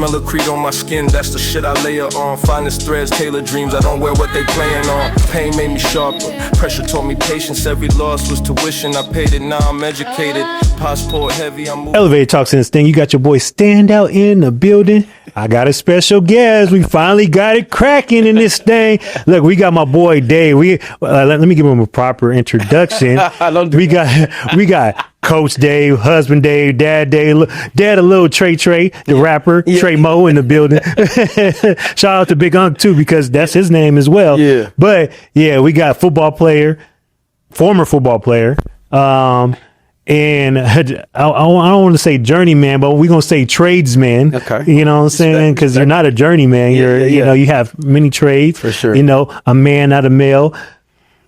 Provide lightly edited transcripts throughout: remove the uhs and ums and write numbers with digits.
smell of Creed on my skin, that's the shit I layer on. Finest threads, tailored dreams, I don't wear what they playing on. Pain made me sharper, pressure taught me patience. Every loss was tuition, I paid it, now I'm educated. Passport heavy, I'm moving. Elevated Talks in this thing. You got your boy Standout in the building. I got a special guest. We finally got it cracking in this thing. Look, we got my boy Dave. Let me give him a proper introduction. We got Coach Dave, husband Dave, dad Dave, dad a little Trey, the rapper, Trey Mo in the building. Shout out to Big Unc too, because that's his name as well. Yeah. But yeah, we got former football player. And I don't want to say journeyman, but we're going to say tradesman. Okay. You know what I'm saying? Because you're not a journeyman. You know, you have many trades. For sure. You know, a man, not a male.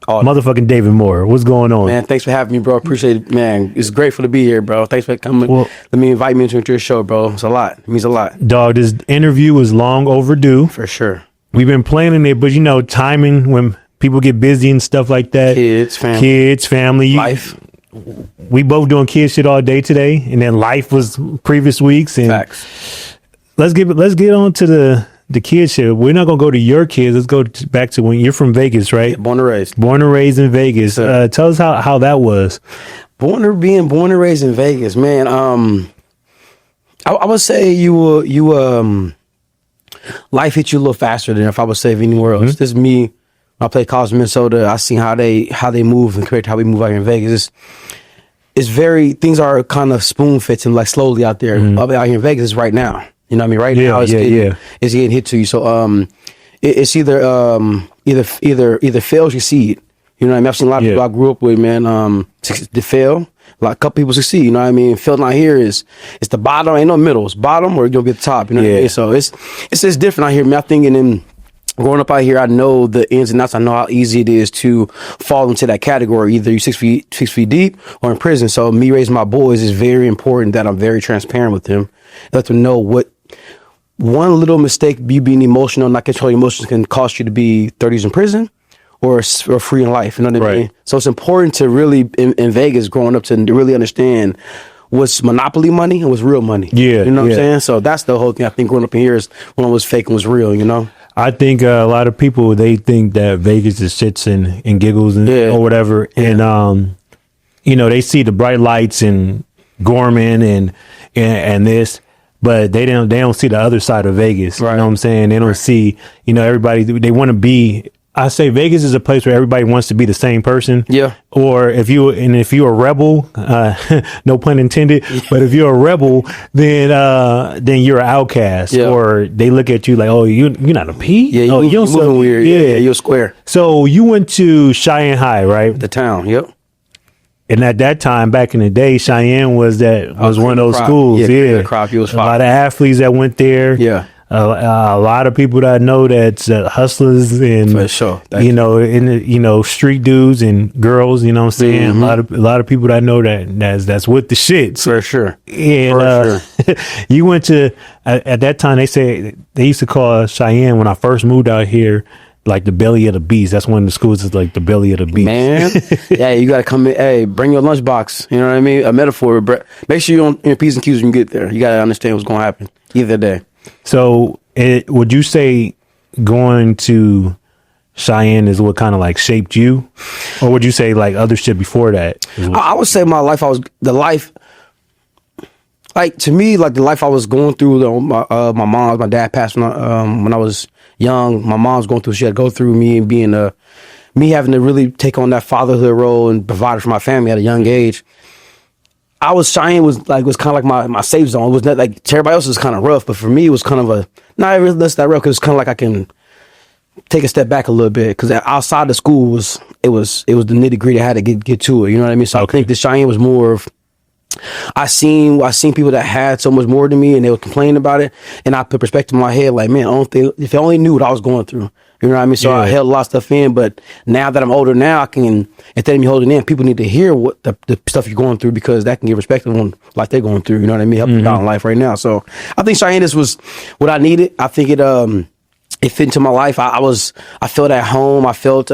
Motherfucking David Moore. What's going on? Man, thanks for having me, bro. Appreciate it, man. It's grateful to be here, bro. Thanks for coming. Let me invite me into your show, bro. It's a lot. It means a lot. Dog, this interview is long overdue. For sure. We've been planning it, but you know, timing when people get busy and stuff like that. Kids, family. Life. We both doing kid shit all day today, and then life was previous weeks. And facts. Let's get on to the kid shit. We're not gonna go to your kids. Let's go back to when you're from Vegas, right? Yeah, born and raised in Vegas. Tell us how that was. Born and raised in Vegas, man. I would say you life hit you a little faster than if I would say anywhere else. This is me. I played college in Minnesota. I seen how they move and compared to how we move out here in Vegas. It's very, things are kind of spoon fits like slowly out there. Out here in Vegas is right now. You know what I mean? Right now it's getting hit to you. So it's either fail or succeed. You know what I mean? I've seen a lot of people I grew up with, man, to fail. Like a couple people succeed, you know what I mean? Failing out here it's the bottom, ain't no middle. It's bottom or you're gonna be at the top. You know what I mean? So it's different out here. I mean, I think growing up out here, I know the ins and outs. I know how easy it is to fall into that category. Either you're 6 feet deep or in prison. So me raising my boys is very important that I'm very transparent with them. Let them know what one little mistake, you being emotional, not controlling emotions, can cost you to be 30s in prison or free in life. You know what I mean? So it's important to really, in Vegas, growing up, to really understand what's monopoly money and what's real money. Yeah. You know what I'm saying? So that's the whole thing. I think growing up in here is when it was fake and was real, you know? I think a lot of people, they think that Vegas is shits and giggles or whatever. And, you know, they see the bright lights and Gorman and this, but they don't see the other side of Vegas. Right. You know what I'm saying? They don't see, you know, everybody, they want to be, I say Vegas is a place where everybody wants to be the same person. Yeah. Or if you're a rebel, no pun intended, but if you're a rebel, then you're an outcast. Yeah. Or they look at you like, oh, you're not a P? Yeah, you're moving weird. Yeah, you're square. So you went to Cheyenne High, right? The town, yep. And at that time, back in the day, Cheyenne was one of those schools. Yeah. Crop, a lot of athletes that went there. Yeah. A lot of people that I know that's hustlers and for sure. Street dudes and girls, you know what I'm saying? A lot of people that I know that's with the shits. For sure. And you went to at that time they used to call Cheyenne, when I first moved out here, like the belly of the beast. That's one of the schools is like the belly of the beast. Man, yeah, you gotta come in. Hey, bring your lunchbox. You know what I mean? A metaphor. Make sure you're on your P's and Q's when you get there. You gotta understand what's gonna happen either day. So, would you say going to Cheyenne is what kind of like shaped you, or would you say like other shit before that? I would say my life. Like to me, like the life I was going through. My dad passed when I was young. My mom's going through. She had to go through me and me having to really take on that fatherhood role and provide for my family at a young age. Cheyenne was kind of like my safe zone. It was not like to everybody else was kind of rough, but for me it was kind of not really less that rough, because it's kind of like I can take a step back a little bit, because outside the school was the nitty gritty. I had to get to it. You know what I mean? So I think the Cheyenne was more of, I seen people that had so much more than me, and they were complaining about it, and I put perspective in my head, like, man, if they only knew what I was going through, you know what I mean? So I held a lot of stuff in, but now that I'm older now, I can, instead of me holding in, people need to hear what the stuff you're going through, because that can give perspective on like they're going through, you know what I mean? Help them out in life right now. So I think Cheyenne was what I needed. I think it fit into my life. I felt at home. I felt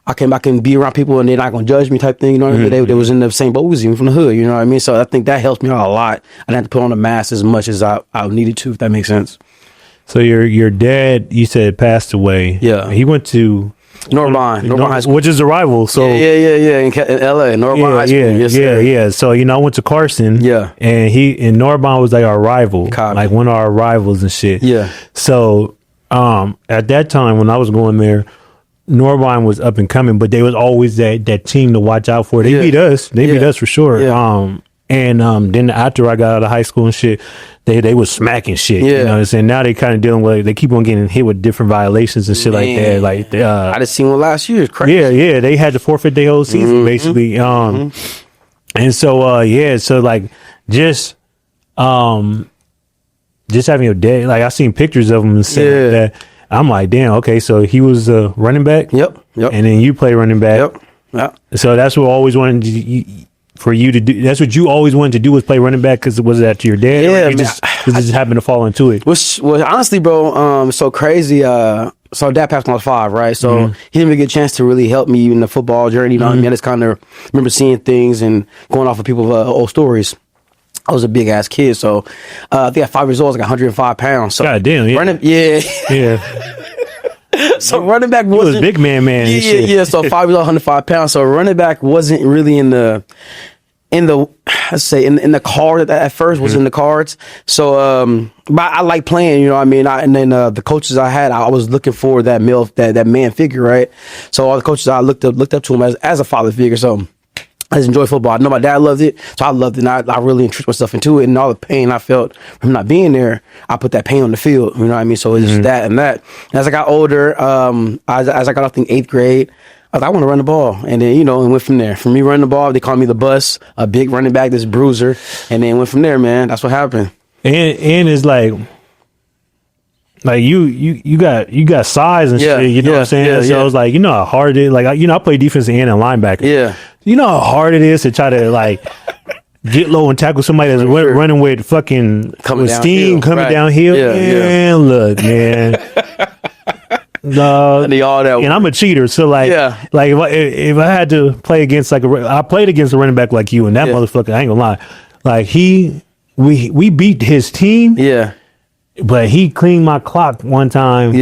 I can be around people and they're not gonna judge me type thing. You know what I mean? They was in the same boat as me from the hood. You know what I mean? So I think that helps me out a lot. I didn't have to put on a mask as much as I needed to, if that makes sense. So your dad, you said, passed away. Yeah. He went to Northline High School, which is a rival. So yeah, in LA, Northline High School. Yes, sir. yeah. So I went to Carson. Yeah. And Northline was like our rival, Copy. like one of our rivals and shit. Yeah. So at that time when I was going there, Northline was up and coming, but they was always that team to watch out for. They beat us. They beat us for sure. Yeah. Then after I got out of high school and shit, they was smacking shit. Yeah. You know what I'm saying? Now they kind of dealing with, they keep on getting hit with different violations and shit like that. Like I just seen one last year. It's crazy. Yeah, they had to forfeit their whole season basically. And so so like just having your dad, like I seen pictures of him and stuff like that. I'm like, damn, okay, so he was a running back. Yep. And then you play running back. Yep. So that's what I always wanted for you to do. That's what you always wanted to do, was play running back, because was that to your dad? Yeah, you just happened to fall into it. Which was honestly, bro, so crazy. So dad passed when I was 5, right? So he didn't really get a chance to really help me in the football journey. You know what I mean? I just kind of remember seeing things and going off of people's old stories. I was a big ass kid, so I think at 5 years old I was like 105 pounds. So God damn, yeah. So running back was wasn't big man. Yeah. So 5 years old, 105 pounds. So running back wasn't really in the let's say in the card at first, was in the cards. So but I like playing, you know what I mean? And then the coaches I had, I was looking for that man figure, right? So all the coaches, I looked up to him as a father figure. So I just enjoy football. I know my dad loved it, so I loved it, and I really entrenched myself into it. And all the pain I felt from not being there, I put that pain on the field. You know what I mean? So it's that and that. And as I got older, as I got off in 8th grade, I was like, I want to run the ball. And then, and went from there. From me running the ball, they called me the bus, a big running back, this bruiser. And then went from there, man. That's what happened. And it's like you got size and shit, you know what I'm saying? Yeah, so I was like, you know how hard it is. Like, I play defensive end and linebacker. Yeah. You know how hard it is to try to like get low and tackle somebody that's running with fucking steam coming downhill. Yeah. Look, man. And I'm a cheater, so like if I had to play against I played against a running back like you, and that motherfucker, I ain't gonna lie, like we beat his team, but he cleaned my clock one time,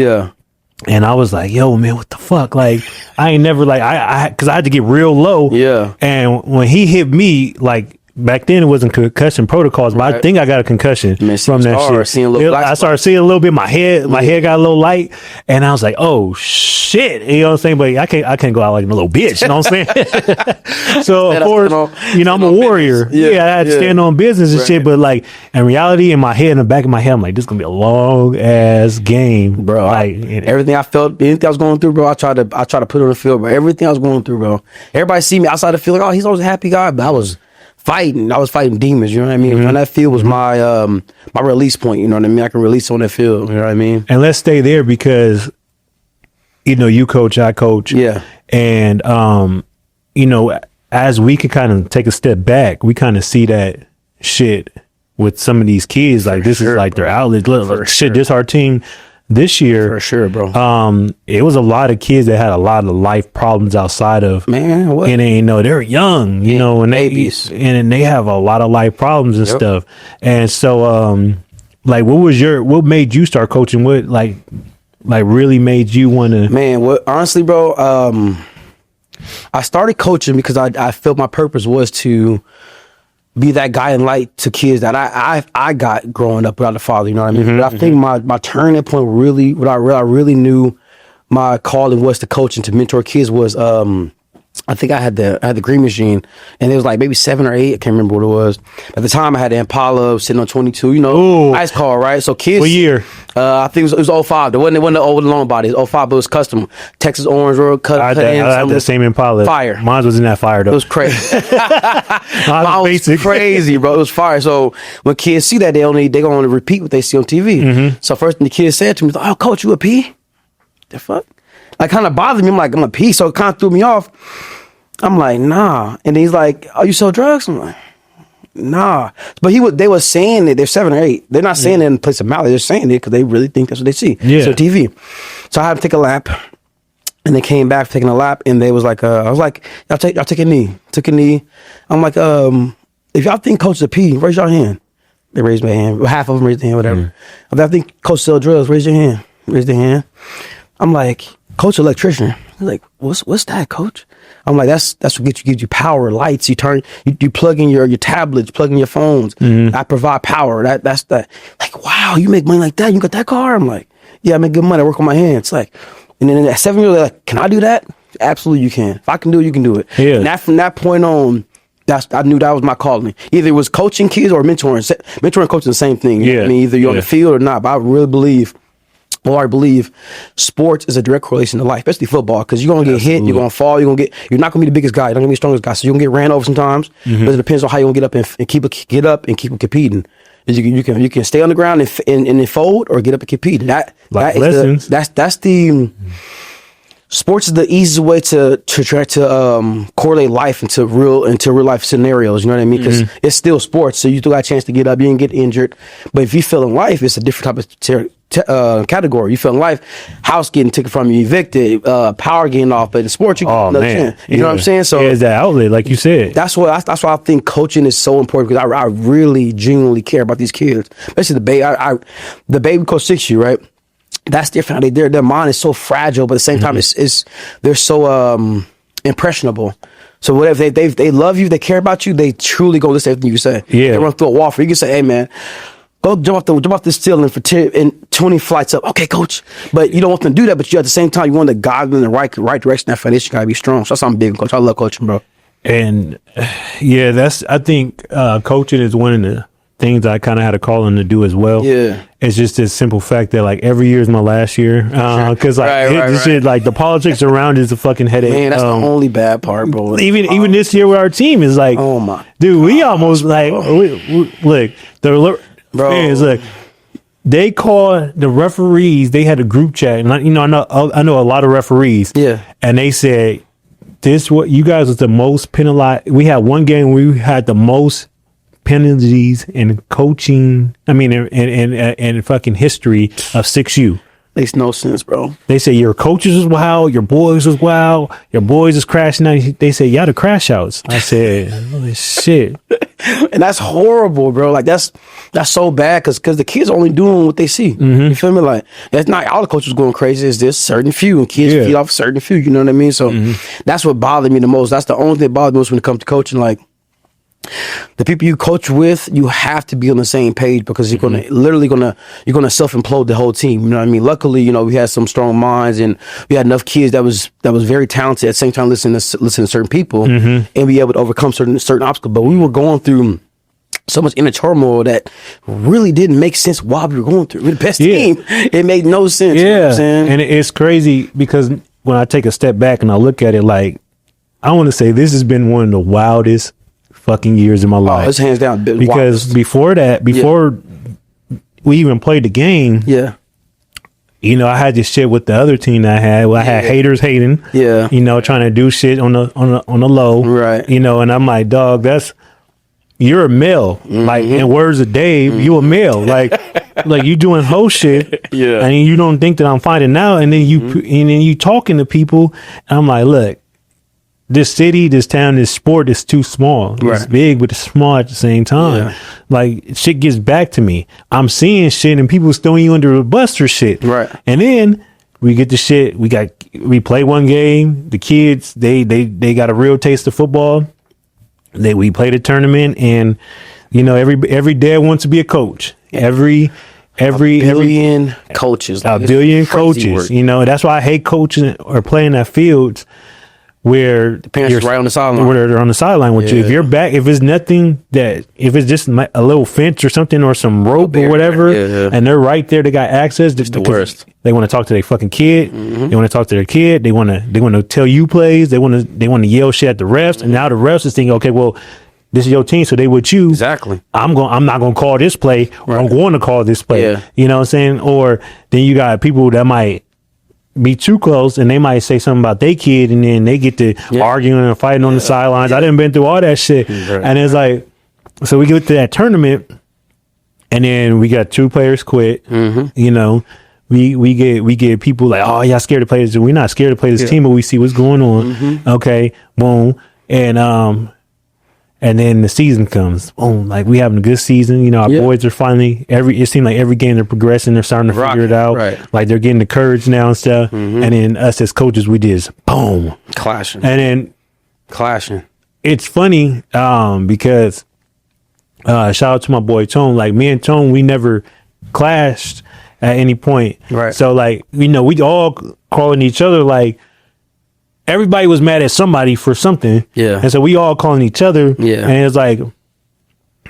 and I was like, yo, man, what the fuck? Like, I ain't never because I had to get real low, and when he hit me, like, back then it wasn't concussion protocols, but I think I got a concussion from that shit. I started seeing a little bit. My head got a little light, and I was like, "Oh shit!" You know what I'm saying? But I can't go out like a little bitch. You know what I'm saying? So of course, I'm a warrior. I had to stand on business and shit. But like in reality, in my head, in the back of my head, I'm like, "This is gonna be a long ass game, bro." Like everything I felt, anything I was going through, bro, I try to put it on the field, bro. Everything I was going through, bro. Everybody see me outside the field, like, "Oh, he's always a happy guy," but I was fighting demons, you know what I mean? And that field was my my release point, you know what I mean? I can release on that field, you know what I mean? And let's stay there because, you coach, I coach. Yeah. And, as we can kind of take a step back, we kind of see that shit with some of these kids. Like, this is like their outlet. Look, shit, this our team this year. For sure, bro. It was a lot of kids that had a lot of life problems outside of, man, what? And they're young, and babies. And they have a lot of life problems and stuff. And so, like, what made you start coaching? What, like really made you want to? Man, what, honestly, bro, I started coaching because I felt my purpose was to be that guy in light to kids that I got growing up without a father, you know what I mean? But I think my turning point really, what I really knew my calling was to coach and to mentor kids was, I think I had the Green Machine, and it was like maybe 7 or 8. I can't remember what it was. At the time, I had the Impala sitting on 22, ice car, right? So kids. What year? I think it was 05. It wasn't the old long body. It was 05, but it was custom. Texas Orange Road, cut I had the same Impala. Fire. Mine was in that fire, though. It was crazy. Mine was crazy, bro. It was fire. So when kids see that, they gonna repeat what they see on TV. So first thing the kids said to me, "Oh, coach, you a P?" The fuck? Like, kind of bothered me. I'm like, I'm a P. So it kind of threw me off. I'm like, nah. And he's like, "Oh, you sell drugs?" I'm like, nah. But they were saying it. They're 7 or 8. They're not saying it in place of malice. They're saying it because they really think that's what they see. So TV. So I had to take a lap. And they came back taking a lap, and they was like, I was like, y'all take a knee. Took a knee. I'm like, if y'all think Coach is a P, raise your hand. They raised my hand. Well, half of them raised their hand, whatever. If I think Coach sell drugs, raise your hand. Raise their hand. I'm like, Coach electrician. He's like, what's that, Coach? I'm like, that's what gives you power, lights. You plug in your tablets, plug in your phones. I provide power. That's that. Like, wow, you make money like that? You got that car? I'm like, yeah, I make good money. I work on my hands. Like, and then at 7 years, they're like, can I do that? Absolutely, you can. If I can do it, you can do it. Yeah. And from that point on, I knew that was my calling. Either it was coaching kids or mentoring. Mentoring and coaching the same thing. You know what I mean? Either you're on the field or not. But I really believe, I believe sports is a direct correlation to life, especially football, because you're going to get hit, you're going to fall, you're not going to be the biggest guy, you're not going to be the strongest guy, so you're going to get ran over sometimes, but it depends on how you're going to get up and keep competing. You can stay on the ground and then fold, or get up and compete. That's the sports is the easiest way to try to correlate life into real life scenarios. You know what I mean? Because it's still sports, so you still got a chance to get up. You didn't get injured, but if you feel in life, it's a different type of category. You feel in life, house getting taken from you, evicted, power getting off. But in sports, you get another chance. You know what I'm saying? So it's that outlet, like you said. That's why I think coaching is so important, because I really genuinely care about these kids, especially the baby coach 6U, right? That's different. Their mind is so fragile, but at the same time, they're so impressionable. So whatever they love you, they care about you, they truly go listen to everything you say. Yeah, they run through a wall for you. You can say, "Hey man, go jump off this ceiling for 20 flights up." Okay, coach, but you don't want them to do that. But you at the same time, you want to guide them in the right direction. That foundation gotta be strong. So that's why I'm big, coach. I love coaching, bro. And I think coaching is one of the things I kind of had a calling to do as well. Yeah, it's just this simple fact that like every year is my last year, because this shit, like the politics around is a fucking headache. Man, that's the only bad part, bro. Even this year with our team is like, oh my dude, we almost like look the bro. Man, look, they call the referees. They had a group chat, and I know a lot of referees. Yeah, and they said what you guys was the most penalized. We had one game where we had the most penalties in coaching. I mean, in fucking history of 6U. Makes no sense, bro. They say your coaches is wild, your boys is wild, your boys is crashing out. They say y'all the crash outs. I said, holy shit. And that's horrible, bro. Like that's so bad, because the kids are only doing what they see. You feel me? Like, that's not all the coaches going crazy. It's this certain few, and kids feed off certain few. You know what I mean? So that's what bothered me the most. That's the only thing that bothered me most when it comes to coaching. Like, the people you coach with, you have to be on the same page, because you're gonna self implode the whole team. You know what I mean? Luckily, we had some strong minds, and we had enough kids that was very talented, at the same time listening to certain people, and be able to overcome certain obstacles. But we were going through so much inner turmoil that really didn't make sense while we were going through. We're the best team. It made no sense. Yeah, you know what I'm saying? And it's crazy, because when I take a step back and I look at it, like, I want to say this has been one of the wildest fucking years in my life. It's hands down. Because before we even played the game, I had this shit with the other team that I had. Well, I had haters hating. Trying to do shit on the low. Right. And I'm like, dog, you're a male. Like, in words of Dave, you a male. Like you doing whole shit. Yeah. And you don't think that I'm finding out, and then you talking to people, and I'm like, look, this city, this town, this sport is too small. It's big, but it's small at the same time. Yeah. Like, shit gets back to me. I'm seeing shit, and people throwing you under a bus for shit. Right. And then we get the shit. We play one game. The kids, they got a real taste of football. We played a tournament, and every dad wants to be a coach. Every billion coaches. A billion coaches. That's why I hate coaching or playing at fields where the parents are right on the sideline. Where they're on the sideline with you. If you're back, if it's just a little fence or something, or some rope or whatever, and they're right there, they got access. It's the worst. They want to talk to their fucking kid. They want to talk to their kid. They want to tell you plays. They want to yell shit at the refs. And now the refs is thinking, okay, well, this is your team, so they with you. Exactly. I'm not gonna call this play, or I'm going to call this play. Yeah. You know what I'm saying? Or then you got people that might be too close, and they might say something about their kid, and then they get to arguing and fighting on the sidelines. I done been through all that shit. Right. And it's like, so we get to that tournament, and then we got 2 players quit. We we get people like, oh, y'all scared to play this. We're not scared to play this team, but we see what's going on. Okay, boom, and then the season comes. Boom, like we having a good season. You know, our boys are finally it seemed like every game they're progressing. They're starting to figure it out. Right. Like they're getting the courage now and stuff. And then us as coaches, we just boom clashing. And then clashing. It's funny because shout out to my boy Tone. Like me and Tone, we never clashed at any point. Right. So like, you know, we all calling each other like. Everybody was mad at somebody for something. Yeah. And so we all calling each other. Yeah. And it's like,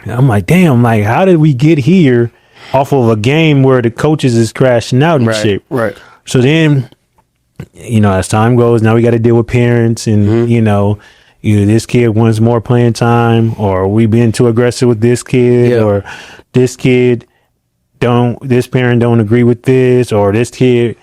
I'm like, damn, like, how did we get here off of a game where the coaches is crashing out and shit? Right. So then, you know, as time goes, now we got to deal with parents and, you know, either this kid wants more playing time or we being too aggressive with this kid or this parent don't agree with this or this kid.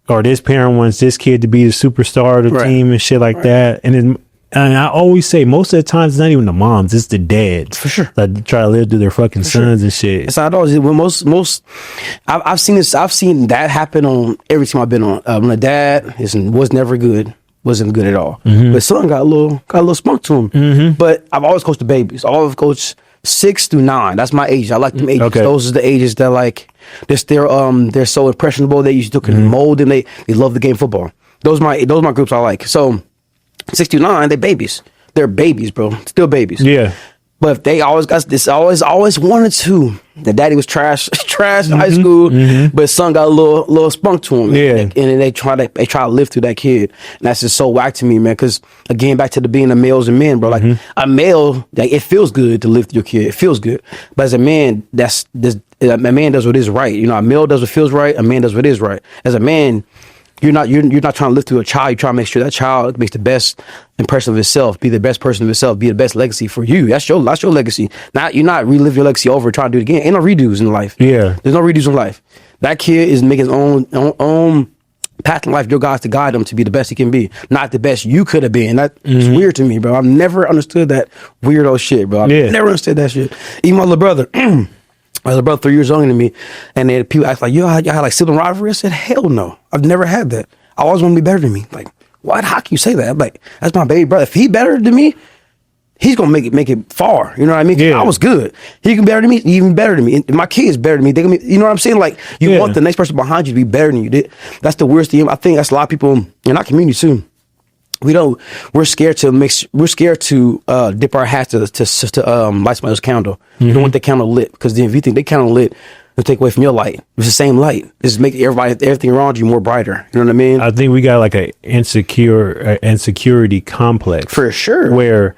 Or this parent wants this kid to be the superstar of the team and shit like that. And I always say most of the times it's not even the moms, it's the dads. For sure. That try to live through their fucking sons and shit. It's not always when I've seen that happen on every team I've been on. When the dad wasn't good at all. But son got a little spunk to him. But I've always coached the babies. I've always coached 6 through 9. That's my age. I like them ages. Okay. Those are the ages that like they're so impressionable that you still can mold them. They love the game of football. Those are my groups I like. So 6 through 9, they're babies. They're babies, bro. Still babies. Yeah. But if they always got this, always wanted to. The daddy was trash in high school, but son got a little spunk to him. Yeah. And then they try to live through that kid. And that's just so whack to me, man. Because again, back to being the males and men, bro. Like a male, like it feels good to live through your kid. It feels good. But as a man, a man does what is right. You know, a male does what feels right. A man does what is right. As a man, you're not trying to live through a child. You're trying to make sure that child makes the best impression of himself, be the best person of himself, be the best legacy for you. That's your legacy. You're not relive your legacy over trying to do it again. Ain't no redos in life. Yeah, there's no redos in life. That kid is making his own path in life. Your God's to guide him to be the best he can be, not the best you could have been. That's weird to me, bro. I've never understood that weirdo shit, bro. I've never understood that shit. Even my little brother. My little brother 3 years younger than me, and then people ask like, "Yo, y'all had like sibling rivalry?" I said, "Hell no, I've never had that. I always want to be better than me." Like, how can you say that? I'm like, that's my baby brother. If he better than me, he's gonna make it far. You know what I mean? Yeah. I was good. He can be better than me, even better than me. And my kids better than me. They gonna be, you know what I'm saying? Like, you want the next person behind you to be better than you. That's the worst thing. I think that's a lot of people in our community too. We're scared to dip our hats to light somebody's candle. You don't want the candle lit, because then if you think they candle lit, they'll take away from your light. It's the same light. It's make everything around you more brighter. You know what I mean? I think we got like an insecurity complex for sure. Where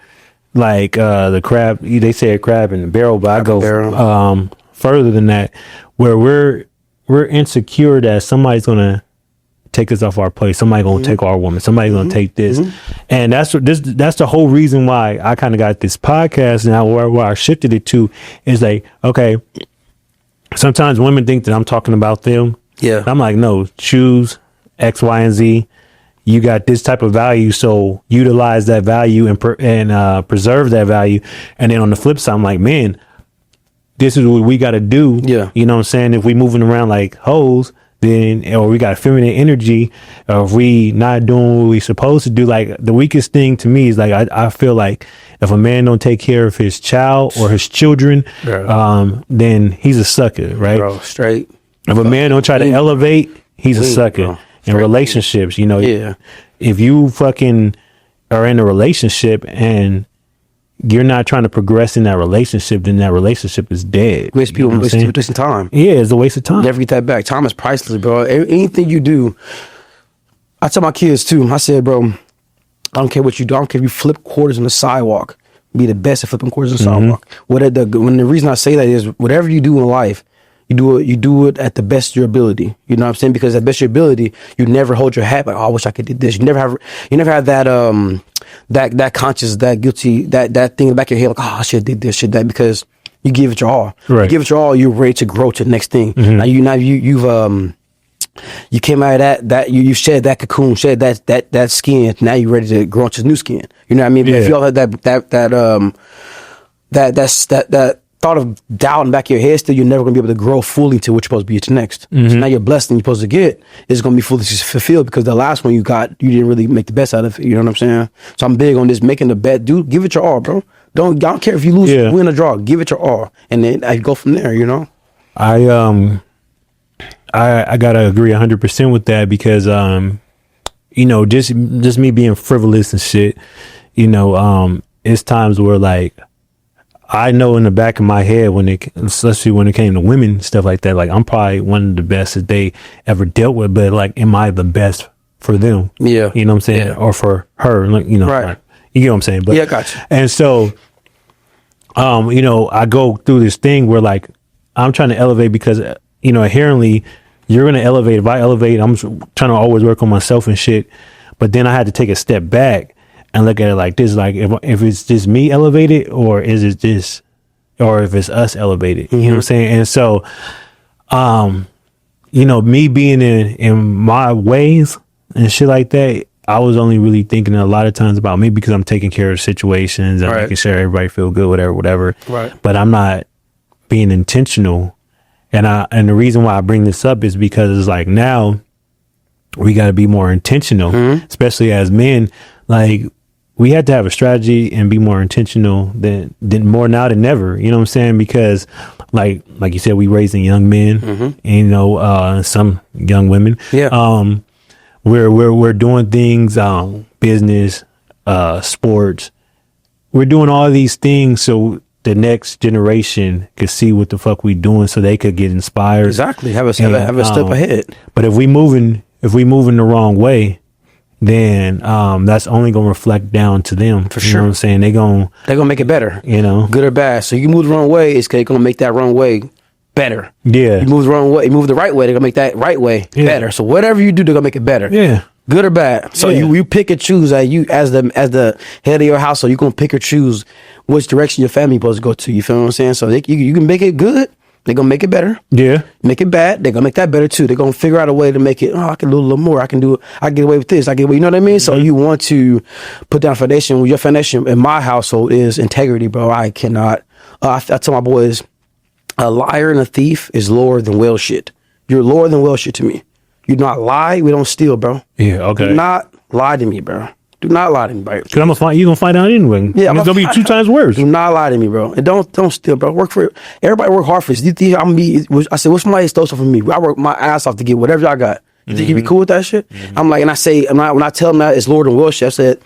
like the crab, they say a crab in the barrel, but I go further than that, where we're insecure that somebody's gonna take us off our place. Somebody gonna take our woman. Somebody gonna take this, and that's the whole reason why I kind of got this podcast now. Where I shifted it to is like, okay, sometimes women think that I'm talking about them. Yeah, I'm like, no, choose X, Y, and Z. You got this type of value, so utilize that value and preserve that value. And then on the flip side, I'm like, man, this is what we got to do. Yeah, you know what I'm saying? If we moving around like hoes, then, or we got feminine energy, or if we not doing what we supposed to do, like the weakest thing to me is like, I feel like if a man don't take care of his child or his children, then he's a sucker, right? Bro, straight. If a man don't try to elevate, he's a sucker. In relationships, you know, if you fucking are in a relationship and you're not trying to progress in that relationship, then that relationship is dead. Waste people wasting time. Yeah, it's a waste of time. Never get that back. Time is priceless, bro. Anything you do, I tell my kids too. I said, bro, I don't care what you do. I don't care if you flip quarters on the sidewalk. Be the best at flipping quarters on the sidewalk. The reason I say that is, whatever you do in life, you do it at the best of your ability. You know what I'm saying? Because at best of your ability, you never hold your hat like, oh, I wish I could do this. You never have that conscious, that guilty, that thing in the back of your head, like, oh, I should have did this, should that, because you give it your all. Right. You give it your all, you're ready to grow to the next thing. Now you came out of that you shed that cocoon, shed that skin. Now you're ready to grow into new skin. You know what I mean? Yeah. If you all had that thought of doubt in the back of your head, still you're never gonna be able to grow fully to what you're supposed to be at your next. Mm-hmm. So now your blessing you're supposed to get is gonna be fully fulfilled because the last one you got, you didn't really make the best out of it. You know what I'm saying? So I'm big on this making the bet. Dude, give it your all, bro. I don't care if you lose, win or draw. Give it your all, and then I go from there. You know. I gotta agree 100% with that because you know, just me being frivolous and shit. You know, it's times where like I know in the back of my head especially when it came to women and stuff like that, like I'm probably one of the best that they ever dealt with, but like, am I the best for them? Yeah. You know what I'm saying? Yeah. Or for her, like, you know, right. Like, you get what I'm saying? But, yeah, gotcha. And so, you know, I go through this thing where like, I'm trying to elevate because, you know, inherently you're going to elevate. If I elevate, I'm trying to always work on myself and shit. But then I had to take a step back and look at it like this, like if it's just me elevated or is it just, or if it's us elevated, you know what I'm saying? And so, you know, me being in my ways and shit like that, I was only really thinking a lot of times about me because I'm taking care of situations and making sure everybody feel good, whatever. Right. But I'm not being intentional. And the reason why I bring this up is because it's like now we got to be more intentional, especially as men. Like, we had to have a strategy and be more intentional than more now than never. You know what I'm saying? Because like you said, we raising young men and, you know, some young women. Yeah. We're doing things, business, sports. We're doing all these things so the next generation could see what the fuck we doing so they could get inspired. Exactly. Have a step ahead. But if we moving the wrong way, then that's only gonna reflect down to them. For sure. You know what I'm saying? They're gonna make it better. You know? Good or bad. So you move the wrong way, it's gonna make that wrong way better. Yeah. You move the wrong way, you move the right way, they're gonna make that right way better. So whatever you do, they're gonna make it better. Yeah. Good or bad. So you pick and choose as the head of your household, you're gonna pick or choose which direction your family supposed to go to. You feel what I'm saying? So you can make it good. They're going to make it better. Yeah. Make it bad. They're going to make that better too. They're going to figure out a way to make it, I can do a little more. I can do it. I get away with this. I get away. You know what I mean? So you want to put down a foundation. Your foundation in my household is integrity, bro. I cannot. I tell my boys, a liar and a thief is lower than well shit. You're lower than well shit to me. You do not lie. We don't steal, bro. Yeah, okay. Do not lie to me, bro. Do not lie to me, bro. Cause you gonna find out anyway. Yeah, it's gonna be 2 times worse. Do not lie to me, bro. And don't steal, bro. Work for it. Everybody work hard for this. I said, what's somebody stole something from me? I work my ass off to get whatever y'all got. You think you be cool with that shit? I'm like, and I say, when I tell them that it's Lord and Will shit, I said,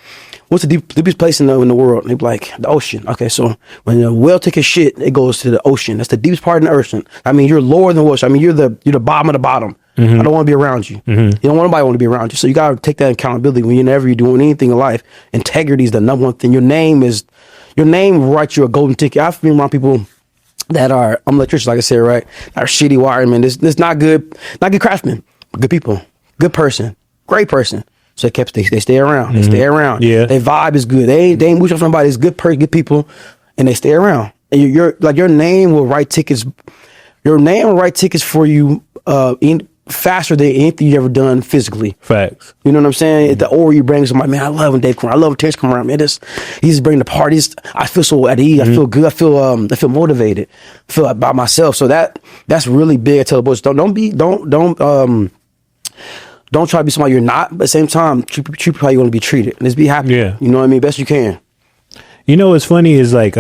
what's the deepest place in the world? And they be like, the ocean. Okay, so when the whale take a shit, it goes to the ocean. That's the deepest part in the ocean. I mean, you're lower than Will. I mean, you're the bottom of the bottom. I don't want to be around you. You don't want nobody want to be around you. So you got to take that accountability whenever you're doing anything in life. Integrity is the number one thing. Your name writes you a golden ticket. I've been around people that are, I'm electricians, like I said, right? Are shitty wiremen. This not good craftsmen, but good people, good person, great person. So they stay around. They stay around. Yeah. Their vibe is good. They ain't moving from somebody. It's good good people, and they stay around. And your name will write tickets. Your name will write tickets for you faster than anything you ever done physically. Facts. You know what I'm saying? The aura you bring somebody, man, I love when Dave come around. I love when Terrence come around, man. He's bringing the parties. I feel so at ease. I feel good. I feel motivated. I feel about myself. So that's really big. I tell the boys, don't try to be somebody you're not, but at the same time, treat how you want to be treated. And just be happy. Yeah. You know what I mean? Best you can. You know what's funny is like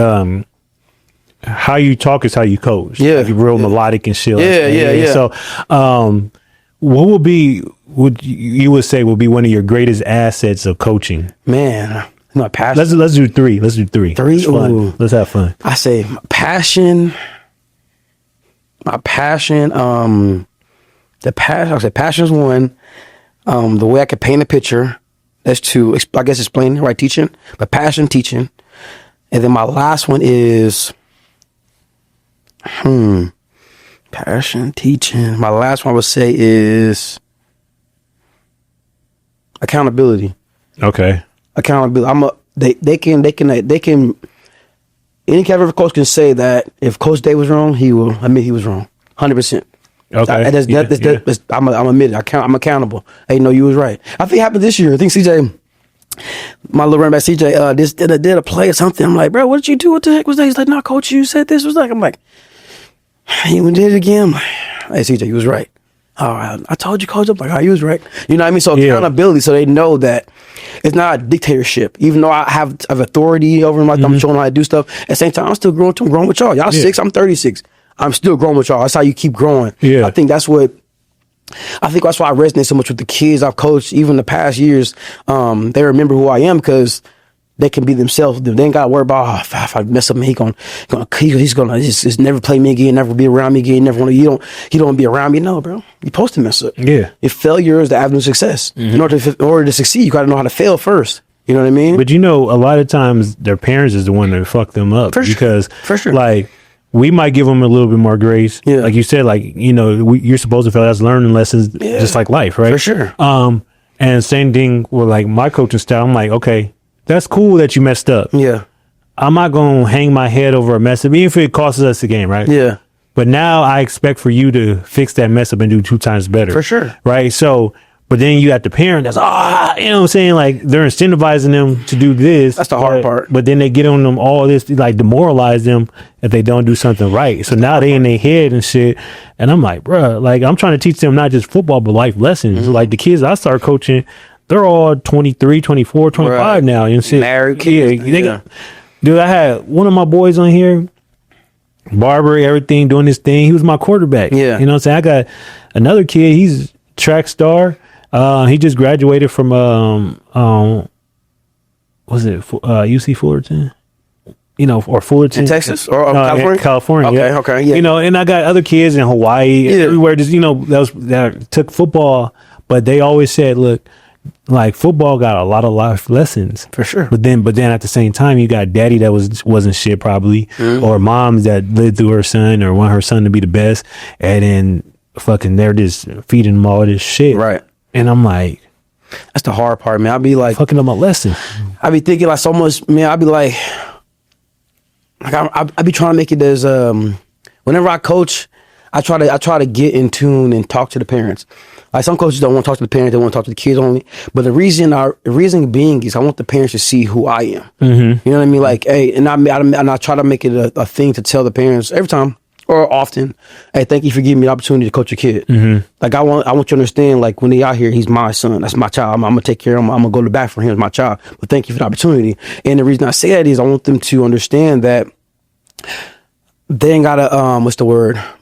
how you talk is how you coach. Yeah. Like you're real melodic and shit. Yeah. So what would you say would be one of your greatest assets of coaching? Man, my passion. Let's do 3. Let's do 3. 3? It's fun. Let's have fun. I say passion. Passion is 1. The way I can paint a picture, that's 2. I guess explaining, right? Teaching, but passion, teaching. And then my last one is, passion, teaching. My last one I would say is accountability. Okay. Accountability. They can. Any caliber coach can say that if Coach Day was wrong, he will admit he was wrong. 100%. Okay. I'm admitted. I'm accountable. Hey, no, you was right. I think it happened this year. I think CJ my little running back CJ this did a play or something. I'm like, bro, what did you do? What the heck was that? He's like, no, coach, you said this was like. I'm like, you did it again. I'm like, hey, CJ, you was right. All right, I told you, coach. I'm like, oh, you was right. You know what I mean? So accountability, so they know that it's not a dictatorship. Even though I have authority over them, like I'm showing them how to do stuff. At the same time, I'm still growing. I'm growing with y'all. Y'all 6, I'm 36. I'm still growing with y'all. That's how you keep growing. Yeah. I think that's why I resonate so much with the kids I've coached. Even the past years, they remember who I am because they can be themselves. They ain't got to worry about if I mess up, he's gonna just never play me again, never be around me again, never want to. He don't want to be around me. No, bro, you're supposed to mess up. Yeah, if failure is the avenue of success. In order to succeed, you got to know how to fail first. You know what I mean? But a lot of times their parents is the one that fuck them up because for sure. Like we might give them a little bit more grace. Yeah. Like you said, like you're supposed to fail. That's learning lessons, just like life, right? For sure. And same thing with like my coaching style. I'm like, okay, that's cool that you messed up. Yeah. I'm not going to hang my head over a mess up, even if it costs us the game, right? Yeah. But now I expect for you to fix that mess up and do 2 times better. For sure. Right? So, but then you got the parent that's, you know what I'm saying? Like they're incentivizing them to do this. That's the hard part. But then they get on them all this, like demoralize them if they don't do something right. So now they in their head and shit. And I'm like, bruh, like I'm trying to teach them not just football, but life lessons. Like the kids I start coaching, they're all 23, 24, 25 now. You know what I'm Married kids. Dude, I had one of my boys on here, barber, everything, doing his thing. He was my quarterback. Yeah. You know what I'm saying? I got another kid, he's track star. He just graduated from, UC Fullerton? Or Fullerton. In Texas? Or California? California. Okay, yeah. And I got other kids in Hawaii, everywhere, just, that took football, but they always said, look, like football got a lot of life lessons for sure. But then at the same time, you got daddy that wasn't shit probably, or moms that lived through her son or want her son to be the best, and then fucking they're just feeding them all this shit. Right. And I'm like, that's the hard part, man. I'll be like fucking up my lesson. I be thinking like so much, man. I'll be like I be trying to make it as whenever I coach, I try to get in tune and talk to the parents. Like some coaches don't want to talk to the parents; they want to talk to the kids only. But the reason being is I want the parents to see who I am. Mm-hmm. You know what I mean? Like, hey, and I try to make it a thing to tell the parents every time or often, hey, thank you for giving me the opportunity to coach your kid. Mm-hmm. Like I want you to understand, like when they out here, he's my son, that's my child. I'm gonna take care of him. I'm gonna go to bat for him as my child. But thank you for the opportunity. And the reason I say that is I want them to understand that they ain't gotta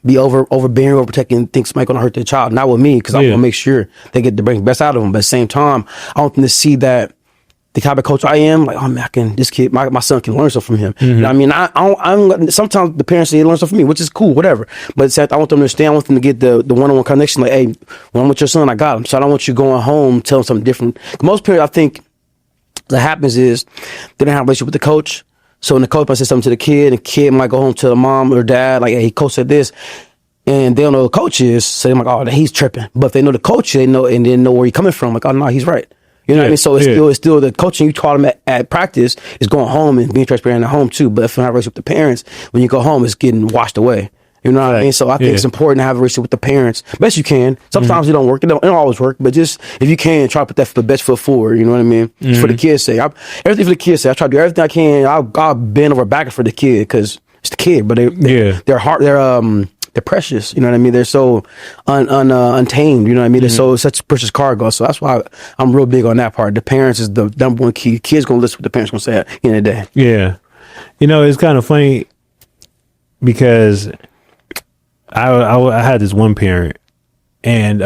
be overbearing, overprotecting, think somebody's gonna hurt their child. Not with me, because I want to make sure they get the best out of them. But at the same time, I want them to see that the type of coach I am, like, oh man, this kid, my son can learn something from him. Mm-hmm. You know what I mean? I'm sometimes the parents say they learn something from me, which is cool, whatever. But I want them to understand. I want them to get the one-on-one connection. Like, hey, when I'm with your son, I got him. So I don't want you going home telling something different. Most parents, I think, what happens is they don't have a relationship with the coach. So when the coach might say something to the kid might go home to the mom or dad, like, hey, coach said this. And they don't know who the coach is. So they're like, oh, he's tripping. But if they know the coach, they know and they know where he's coming from. Like, oh, no, he's right. You know what I mean? So it's still the coaching you taught them at practice is going home and being transparent at home too. But if you don't have a relationship with the parents, when you go home, it's getting washed away. You know what I mean? So I think it's important to have a relationship with the parents. Best you can. Sometimes it don't work. It don't always work. But just, if you can, try to put the best foot forward. You know what I mean? For the kids' sake. Everything for the kids' sake. I try to do everything I can. I'll bend over backwards for the kid because it's the kid. But they're precious. You know what I mean? They're so untamed. You know what I mean? They're such precious cargo. So that's why I'm real big on that part. The parents is the number one key. Kids going to listen to what the parents going to say at the end of the day. Yeah. It's kind of funny because I had this one parent and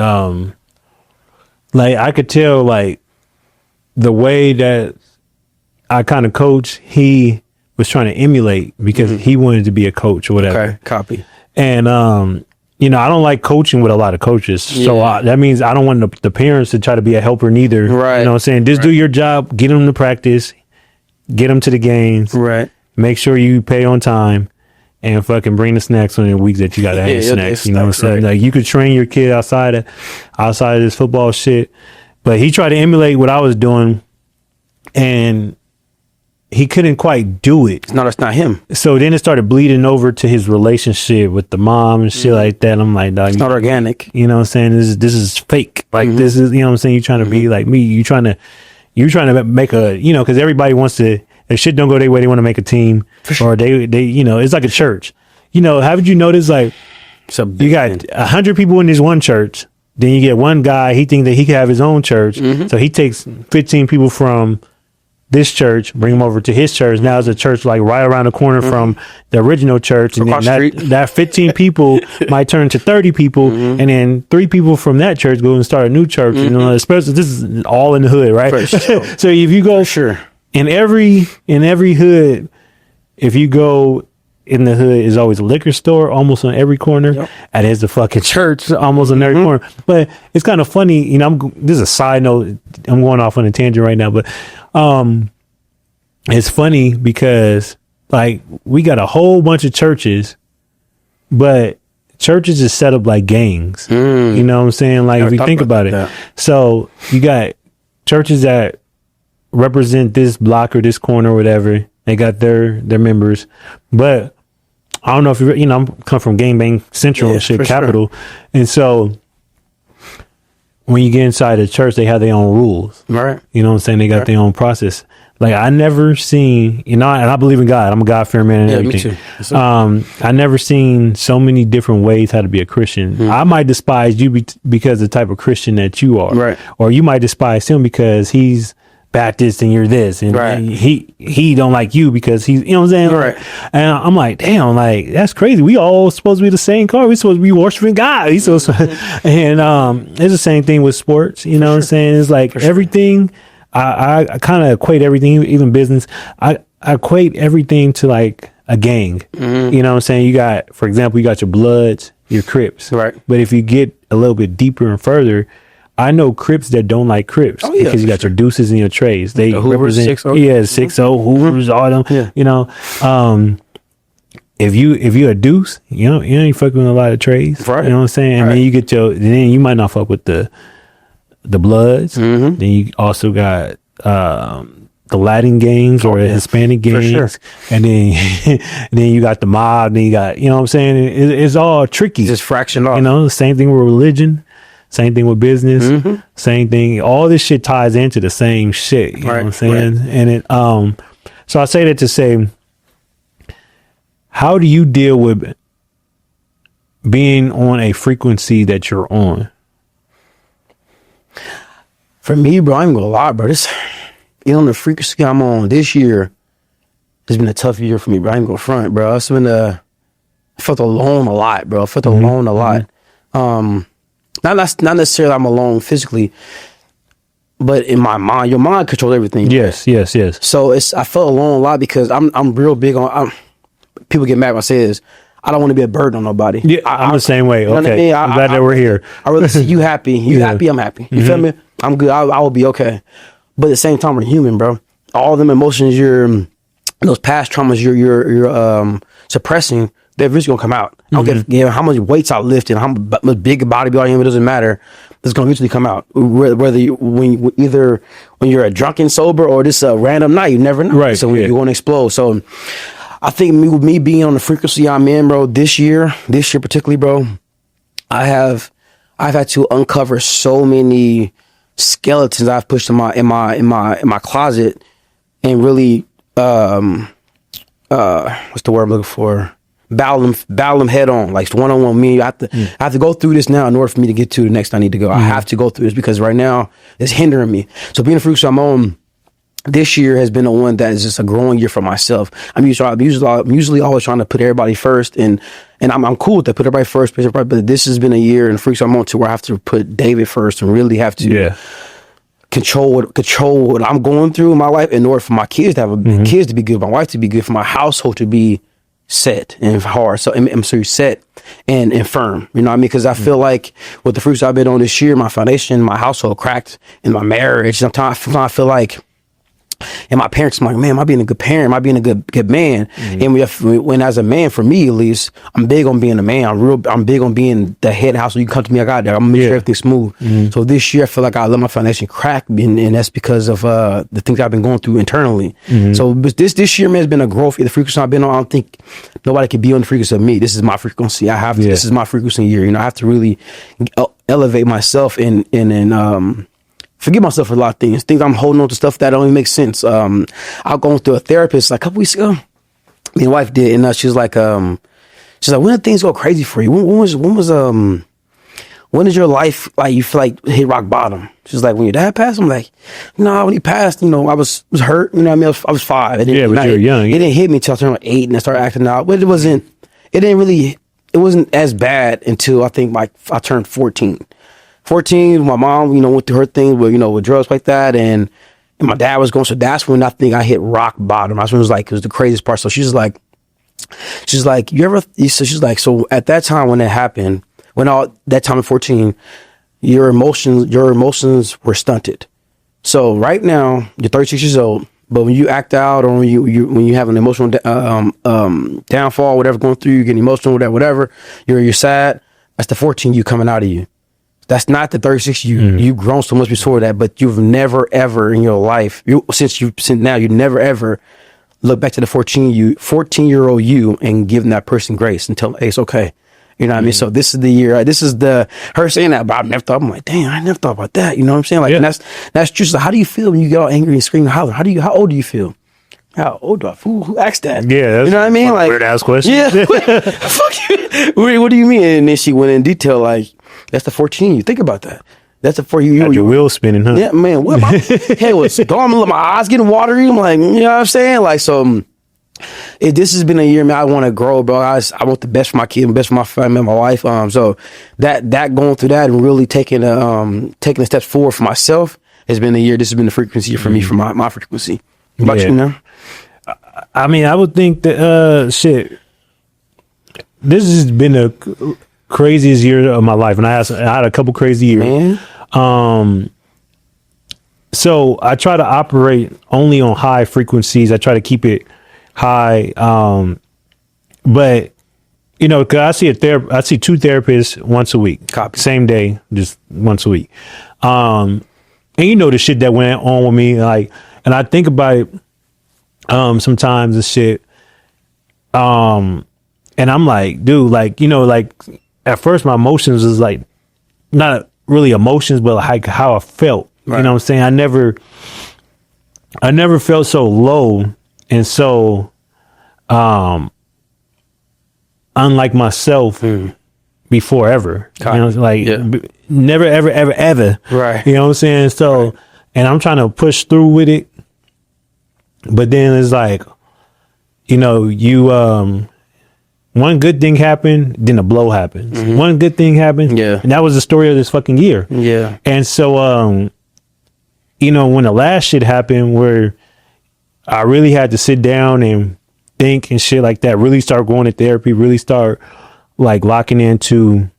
like I could tell like the way that I kind of coach, he was trying to emulate because he wanted to be a coach or whatever. Okay, copy. And I don't like coaching with a lot of coaches. Yeah. So that means I don't want the parents to try to be a helper neither. Right. You know what I'm saying? Just do your job, get them to practice, get them to the games. Right. Make sure you pay on time. And fucking bring the snacks on the weeks that you gotta have snacks. You know what I'm saying? Right. Like you could train your kid outside of this football shit. But he tried to emulate what I was doing and he couldn't quite do it. No, that's not him. So then it started bleeding over to his relationship with the mom and shit like that. And I'm like, dog, it's not organic. You know what I'm saying? This is fake. Like this is, you know what I'm saying? You're trying to be like me. You're trying to you trying to make a, you know, because everybody wants to, if shit don't go their way, they want to make a team, or they, you know, it's like a church. You know, haven't you noticed, like, you got 100 people in this one church, then you get one guy, he thinks that he can have his own church, so he takes 15 people from this church, bring them over to his church. Now it's a church like right around the corner from the original church, and then that 15 people might turn to 30 people, and then 3 people from that church go and start a new church. You know, especially this is all in the hood, right? Sure. So if you go in every hood, if you go in the hood, is always a liquor store almost on every corner, and there's the fucking church almost on every corner. But it's kind of funny, you know. This is a side note. I'm going off on a tangent right now, but it's funny because, like, we got a whole bunch of churches, but churches is set up like gangs. You know what I'm saying? Like, if you think about it, so you got churches that represent this block or this corner or whatever. They got their members, but I don't know if you know, I'm come from gangbang central and shit, capital, and so when you get inside the church, they have their own rules, right? You know what I'm saying? They got their own process. Like, I never seen, you know, and I believe in God. I'm a God-fearing man and everything. Me too. I never seen so many different ways how to be a Christian. I might despise you because of the type of Christian that you are, right? Or you might despise him because he's Baptist and you're this, and he don't like you because he's, you know what I'm saying, right? And I'm like, damn, like, that's crazy. We all supposed to be the same car. We supposed to be worshiping God. And it's the same thing with sports. You know what I'm saying? It's like everything. I kind of equate everything, even business. I equate everything to like a gang. You know what I'm saying? You got, for example, you got your Bloods, your Crips, right? But if you get a little bit deeper and further, I know Crips that don't like Crips because you got your deuces and your trays. They represent 6-0 Hoovers, all them. You know, if you a deuce, you know, you ain't fucking with a lot of trays. Right. You know what I'm saying? And then you get then you might not fuck with the Bloods. Then you also got the Latin gangs or the Hispanic gangs, and then you got the mob. Then you got, you know what I'm saying? It's all tricky. Just fraction off. You know, the same thing with religion. Same thing with business, same thing. All this shit ties into the same shit. You know what I'm saying? And it, so I say that to say, how do you deal with being on a frequency that you're on? For me, bro, I ain't gonna lie, bro. This, you know, the frequency I'm on this year has been a tough year for me, bro. I ain't gonna front, bro. It's been I felt alone a lot, bro. I felt alone a lot. Not necessarily I'm alone physically, but in my mind. Your mind controls everything. Yes. So I felt alone a lot because I'm real big on. People get mad when I say this. I don't want to be a burden on nobody. Yeah, I'm the same way. You know okay, what I mean? I'm glad that we're here. I really see you happy. You happy, I'm happy. You feel me? I'm good. I will be okay. But at the same time, we're human, bro. All them emotions, those past traumas, you're suppressing. They're eventually gonna come out. I don't care how much weights I lift and how much big body I am. It doesn't matter. It's gonna eventually come out. Whether when you're a drunken sober or just a random night, you never know. Right. So you're gonna explode. So I think with me being on the frequency I'm in, bro, this year particularly, bro, I've had to uncover so many skeletons I've pushed in my closet, and really what's the word I'm looking for? Battle them head on, like one-on-one. Me, I have to go through this now in order for me to get to the next I need to go. I have to go through this because right now it's hindering me. So being a frequency I'm on this year has been the one that is just a growing year for myself. I'm usually always trying to put everybody first, and I'm cool with that, put everybody first, but this has been a year in frequency I'm on to where I have to put David first and really have to control what I'm going through in my life in order for my kids to have kids to be good, my wife to be good, for my household to be set and hard. So I'm so set and firm, you know what I mean? Because I feel like with the fruits I've been on this year, my foundation, my household cracked, in my marriage, sometimes I feel like, and my parents, I'm like, man, am I being a good parent? Am I being a good man? And when as a man, for me at least, I'm big on being a man. I'm big on being the head of the house. So you come to me, I got there. I'm gonna make sure everything's smooth. So this year, I feel like I let my foundation crack, and that's because of the things I've been going through internally. So this year, man, has been a growth. The frequency I've been on, I don't think nobody can be on the frequency of me. This is my frequency. I have to. This is my frequency year. You know, I have to really elevate myself and forgive myself for a lot of things I'm holding on to, stuff that don't even make sense. I was going through a therapist like a couple weeks ago. My wife did, and she's like, when did things go crazy for you? When did your life, like, you feel like hit rock bottom? She's like, when your dad passed? I'm like, no, when he passed, I was hurt. You know what I mean? I was 5. But you were young. It didn't hit me until I turned like 8 and I started acting out. But it wasn't as bad until I think like I turned 14. 14, my mom, went through her thing with drugs like that. And my dad was going, so that's when I think I hit rock bottom. That's when it was the craziest part. So she's like, so at that time when it happened, that time at 14, your emotions were stunted. So right now you're 36 years old, but when you act out, or when you have an emotional downfall, whatever going through, you get emotional, whatever, you're sad. That's the 14 you coming out of you. That's not the 36 you've grown so much before that, but you've never ever in your life, since now, you never ever look back to the 14-year-old you and giving that person grace and tell them, hey, it's okay. You know what I mean? So this is the year. This is her saying that, but I never thought. I'm like, damn, I never thought about that. You know what I'm saying? Like, and that's true. So how do you feel when you get all angry and scream and holler? How old do you feel? How old do I feel? Who asked that? Yeah, that's, you know what I mean? Like, weird ass question. Yeah, fuck you. What do you mean? And then she went in detail. Like, that's the 14. You think about that. That's the 14. Your wheels spinning, huh? Yeah, man. What my head was going? My eyes getting watery. I'm like, you know what I'm saying? Like, so. This has been a year, man. I want to grow, bro. I want the best for my kid, best for my family, my wife. So that going through that and really taking the steps forward for myself has been the year. This has been the frequency for me, for my frequency. What about you, man? I mean, I would think that this has been the craziest year of my life, and I had a couple crazy years. Man. So I try to operate only on high frequencies. I try to keep it high, but cause I see I see 2 therapists once a week. Copy. Same day, just once a week. And the shit that went on with me, like, and I think about it sometimes and shit. And I'm like, dude, like, like at first my emotions was like not really emotions, but like how I felt. Right. You know what I'm saying? I never felt so low. And so, unlike myself before ever, never, ever. Right. You know what I'm saying? So, right. And I'm trying to push through with it. But then it's like, one good thing happened, then a blow happens. Mm-hmm. One good thing happened. Yeah. And that was the story of this fucking year. Yeah. And so, when the last shit happened where I really had to sit down and think and shit like that, really start going to therapy, really start like locking into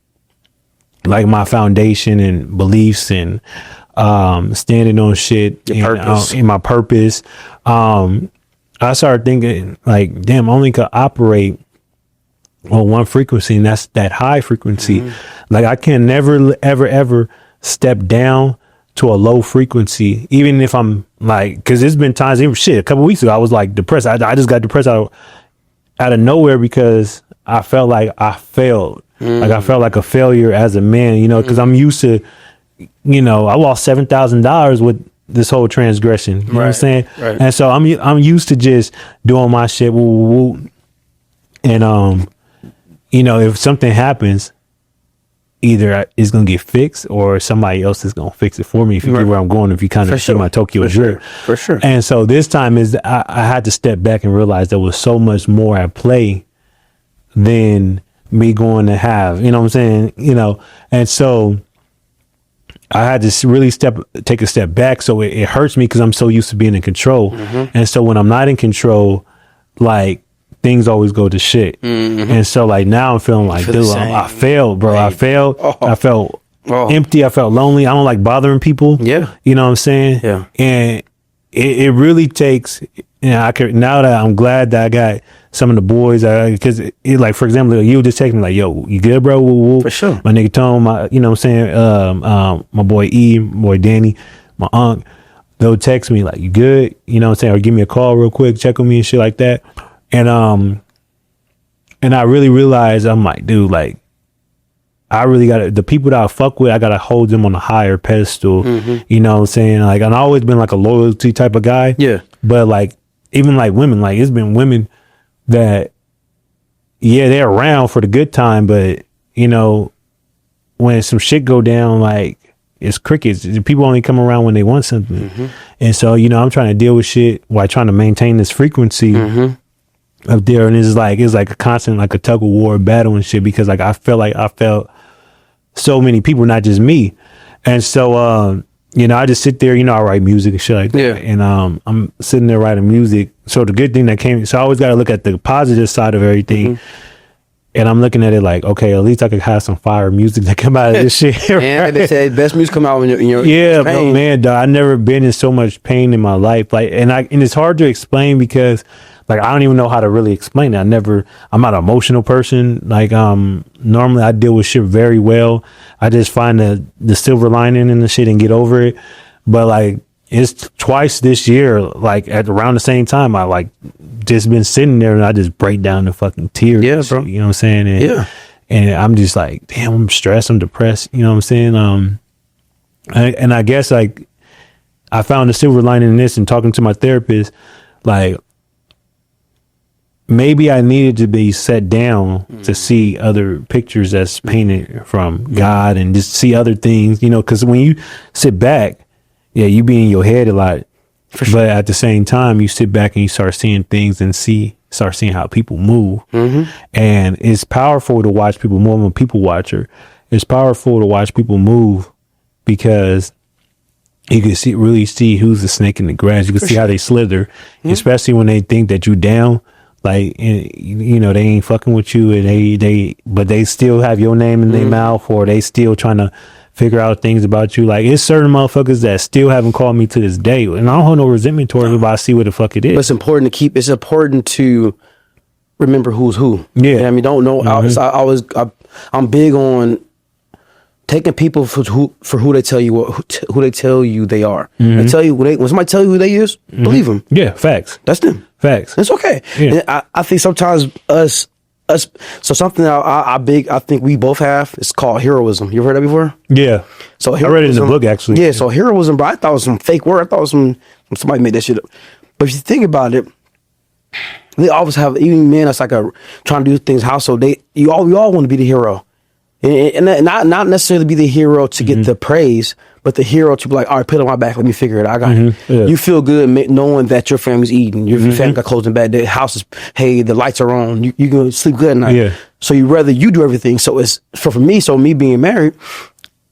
like my foundation and beliefs and standing on shit and my purpose. I started thinking like, damn, I only could operate on one frequency, and that's that high frequency. Mm-hmm. Like I can never, ever step down to a low frequency, even if I'm like, because there's been times, even shit, a couple weeks ago, I was like depressed. I just got depressed out of nowhere because I felt like I failed. Like I felt like a failure as a man, because I'm used to, I lost $7,000 with this whole transgression. You know what I'm saying? Right. And so I'm used to just doing my shit. And if something happens, either it's gonna get fixed or somebody else is gonna fix it for me. If you get where I'm going, if you kind of see my Tokyo drip, for sure. And so this time I had to step back and realize there was so much more at play than me going to have. You know what I'm saying? And so I had to really take a step back. So it hurts me because I'm so used to being in control, and so when I'm not in control, like, things always go to shit. Mm-hmm. And so like now I'm feeling like, dude, I failed, bro. Right. I failed. Oh. I felt empty. I felt lonely. I don't like bothering people. Yeah. You know what I'm saying? Yeah. And it really takes, now that I'm glad that I got some of the boys, because like, for example, you just text me like, yo, you good, bro? Woo. For sure. My nigga Tone, you know what I'm saying? My boy E, my boy Danny, my aunt, they'll text me like, you good? You know what I'm saying? Or give me a call real quick, check on me and shit like that. And I really realized, I'm like, dude, like, I really got the people that I fuck with, I gotta hold them on a higher pedestal. You know what I'm saying? Like, I've always been like a loyalty type of guy. Yeah. But like, even like women, like it's been women that, yeah, they're around for the good time, but you know, when some shit go down, like it's crickets. People only come around when they want something. And so, you know, I'm trying to deal with shit while trying to maintain this frequency up there. And it's like a constant, like a tug of war battle and shit, because like I felt so many people, not just me. And so, you know, I just sit there, you know, I write music and shit like that. Yeah. And I'm sitting there writing music. So the good thing that came, so I always got to look at the positive side of everything. And I'm looking at it like, okay, at least I could have some fire music that come out of this shit. And they say best music come out when you're yeah, pain. but man, dog, I've never been in so much pain in my life. Like, and it's hard to explain because, like, I don't even know how to really explain it. I'm not an emotional person. Like, normally I deal with shit very well. I just find the silver lining in the shit and get over it. But like, it's twice this year, like at around the same time, I like just been sitting there and I just break down the fucking tears. Yeah, bro. You know what I'm saying? And, and I'm just like, damn, I'm stressed, I'm depressed. You know what I'm saying? And I guess like I found the silver lining in this and talking to my therapist, like maybe I needed to be set down to see other pictures that's painted from God and just see other things, you know, because when you sit back, yeah, you be in your head a lot. For sure. But at the same time, you sit back and you start seeing things and start seeing how people move. And it's powerful to watch people move. I'm a people watcher. It's powerful to watch people move because you can really see who's the snake in the grass. You can see how they slither, especially when they think that you down. Like, you know, they ain't fucking with you and but they still have your name in their mouth, or they still trying to figure out things about you. Like, it's certain motherfuckers that still haven't called me to this day, and I don't hold no resentment towards them, but I see what the fuck it is. But it's important to remember who's who. Yeah. You know what I mean, don't know. I'm big on taking people for who they tell you who they tell you they are. They tell you when somebody tell you who they is, believe them. Yeah, facts. That's them. Facts. It's okay. Yeah. And I think sometimes us. So something I think we both have is called heroism. You ever heard that before? Yeah. So I read it in the book, actually. Yeah. So heroism, bro. I thought it was some fake word. I thought it was somebody made that shit up. But if you think about it, they always have, even men that's like trying to do things household. We all want to be the hero, and not necessarily be the hero to get the praise, but the hero to be like, all right, put it on my back, let me figure it out. I got it. Yeah. You feel good knowing that your family's eating, your family got clothes in bed, the house is, hey, the lights are on, you can sleep good at night. Yeah. So you do everything. So it's for me. So me being married,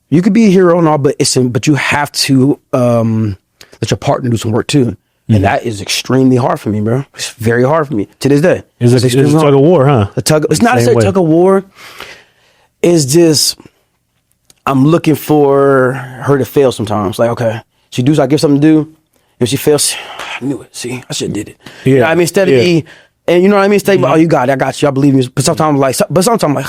you could be a hero and all, but you have to let your partner do some work too. And that is extremely hard for me, bro. It's very hard for me to this day. It's a tug of war, huh? It's not a tug of war. It's just, I'm looking for her to fail sometimes. Like, okay, she does, I give something to do. If she fails, I knew it. See, I should have did it. Yeah. You know what I mean? Instead of me, and you know what I mean? Instead of, oh, you got it, I got you, I believe you. But sometimes I'm like,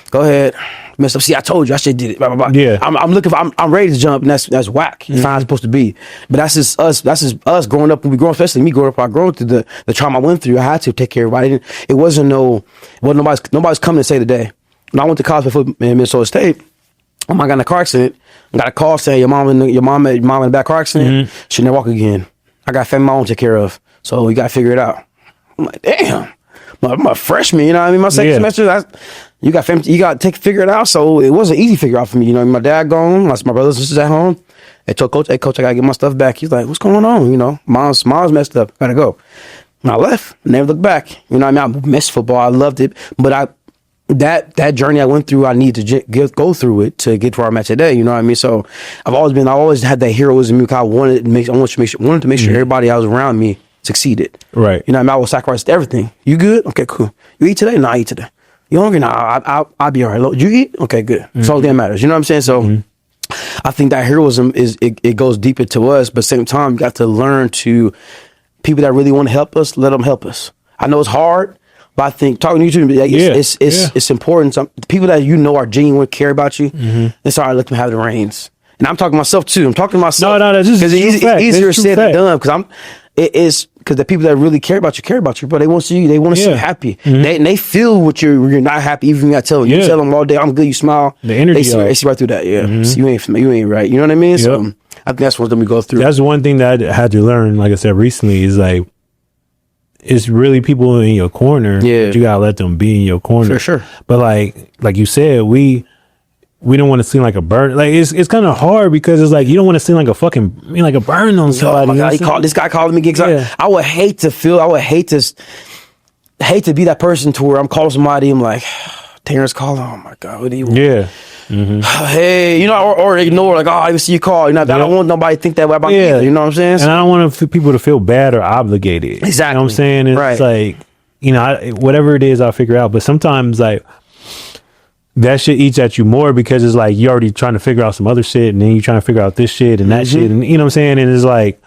go ahead. Mess up. See, I told you I should have did it. Blah, blah, blah. Yeah. I'm looking for, I'm ready to jump, and that's whack. It's not how it's supposed to be. But that's just us growing up. When we grow up, especially me growing up, I grew through the trauma I went through. I had to take care of everybody. Nobody's coming to say today. When I went to college before in Minnesota State, I got in a car accident. I got a call saying your mom in the back car accident. She'll never walk again. I got family my own to take care of, so you got to figure it out. I'm like, damn. I'm a freshman, you know what I mean? My second semester, you got to figure it out. So it wasn't easy to figure out for me. You know, my dad gone, my brothers and sisters at home. They told coach, hey coach, I got to get my stuff back. He's like, what's going on? You know, mom's messed up. Gotta go. And I left, never looked back. You know what I mean? I missed football. I loved it. But that journey I went through, I need to go through it to get to where I'm at today. You know what I mean? So I always had that heroism because I wanted to make sure everybody else around me succeeded. Right. You know what I mean? I will sacrifice everything. You good? Okay, cool. You eat today? No, I eat today. You hungry? No, I'll be all right. You eat? Okay, good. That's all that matters. You know what I'm saying? So I think that heroism it goes deep into us, but at the same time, you got to learn to people that really want to help us, let them help us. I know it's hard, but I think talking to you, it's important. Some people that you know are genuine, care about you, it's all right, let them have the reins. And I'm talking to myself too. I'm talking to myself. No, that's just because it's easier said than done. Because it is because the people that really care about you, but they want to see you. They want to see you happy. They feel what you're not happy. Even when I tell them, you tell them all day, I'm good. You smile. The energy. They see right through that. Yeah. So you ain't right. You know what I mean? Yep. So I think that's one thing we go through. That's one thing that I had to learn. Like I said recently, is like it's really people in your corner. Yeah. But you gotta let them be in your corner for sure. But like you said, we don't want to seem like a burn. Like it's kind of hard because it's like you don't want to seem like a fucking like a burn on somebody. Oh my God, this guy calling me gigs. I would hate to be that person to where I'm calling somebody. I'm like, Terrence calling. Oh my God, what do you want? Yeah. Hey, you know, or ignore like, oh, I didn't see you call. You know, I don't want nobody to think that way about me. You know what I'm saying? And I don't want people to feel bad or obligated. Exactly. You know what I'm saying? It's like, you know, whatever it is, I'll figure out. But sometimes like that shit eats at you more because it's like you're already trying to figure out some other shit, and then you're trying to figure out this shit and that shit, and you know what I'm saying? And it's like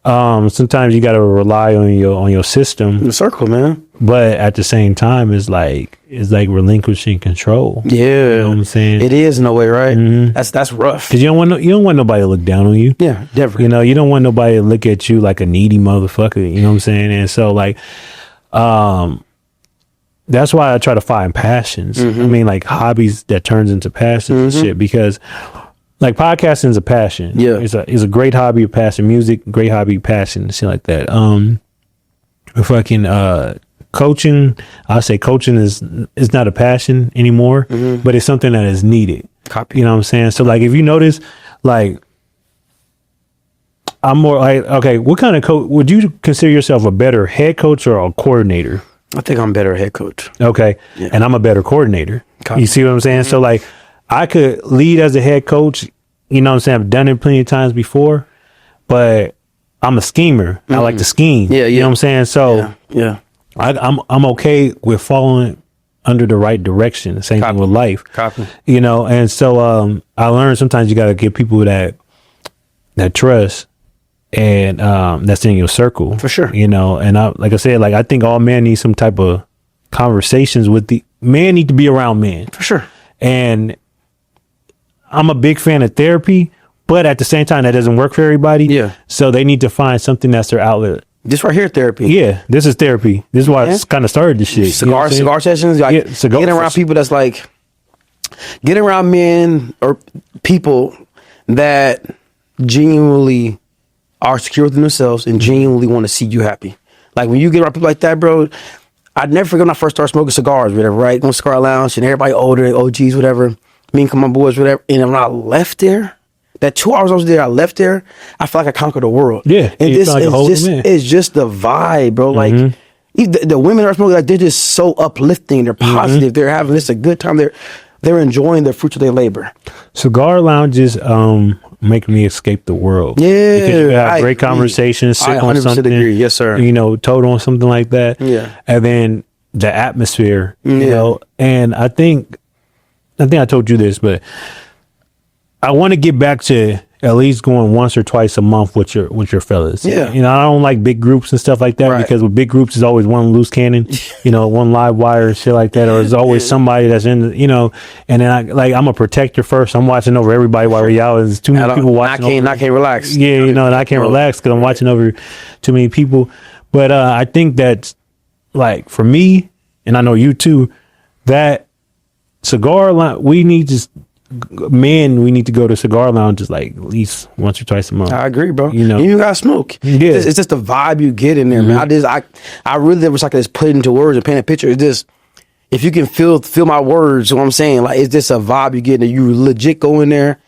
sometimes you got to rely on your system, the circle, man. But at the same time, it's like relinquishing control. Yeah, you know what I'm saying? It is in a way, right? That's rough because you don't want nobody to look down on you. Yeah, definitely. You know, you don't want nobody to look at you like a needy motherfucker. You know what I'm saying? And so like, that's why I try to find passions. I mean, like hobbies that turns into passions and shit. Because, like, podcasting is a passion. Yeah, it's a great hobby, a passion. Music, great hobby, passion, shit like that. Coaching. I say coaching is not a passion anymore, but it's something that is needed. Copy. You know what I'm saying? So, like, if you notice, like, I'm more like, okay, what kind of coach would you consider yourself, a better head coach or a coordinator? I think I'm better head coach. Okay. Yeah. And I'm a better coordinator. You see what I'm saying? So like I could lead as a head coach, you know what I'm saying? I've done it plenty of times before, but I'm a schemer. I like to scheme. Yeah, yeah. You know what I'm saying? So I'm okay with following under the right direction. The same thing with life. You know, and so I learned sometimes you gotta give people that trust. And that's in your circle for sure, you know. And like I said, like I think all men need some type of conversations with the men need to be around men for sure. And I'm a big fan of therapy, but at the same time that doesn't work for everybody. Yeah, so they need to find something that's their outlet. This right here, therapy. Yeah, this is therapy. This is why it's kind of started this shit. Cigar sessions. Like, getting around people that's like getting around men or people that genuinely are secure within themselves and genuinely want to see you happy. Like when you get around people like that, bro, I'd never forget when I first started smoking cigars, whatever, right? Going to cigar lounge and everybody older, OGs, whatever, me and my boys, whatever. And when I left there, that 2 hours I was there, I left there, I felt like I conquered the world. Yeah. And it's just the vibe, bro. Like the women that are smoking, like they're just so uplifting. They're positive. They're having this a good time. They're enjoying the fruits of their labor. Cigar lounges make me escape the world. Yeah, because you have great conversations, sit on something. Agree. Yes, sir. You know, total on something like that. Yeah, and then the atmosphere. You know, and I think I told you this, but I want to get back to at least going once or twice a month with your fellas. Yeah, you know, I don't like big groups and stuff like that because with big groups, there's always one loose cannon, you know, one live wire and shit like that, or there's always somebody that's in, you know. And then I'm a protector first. I'm watching over everybody while we're out. There's too many people watching. I can't relax. Yeah, you know, and I can't relax because I'm watching over too many people. But I think that, like, for me, and I know you too, that cigar line, we need to go to cigar lounges like at least once or twice a month. I agree, bro. You know, you gotta smoke. Yeah, it's just the vibe you get in there, man. I really wish I could just put it into words and paint a picture. It's just, if you can feel my words, what I'm saying, like it's just a vibe you get. And you legit go in there,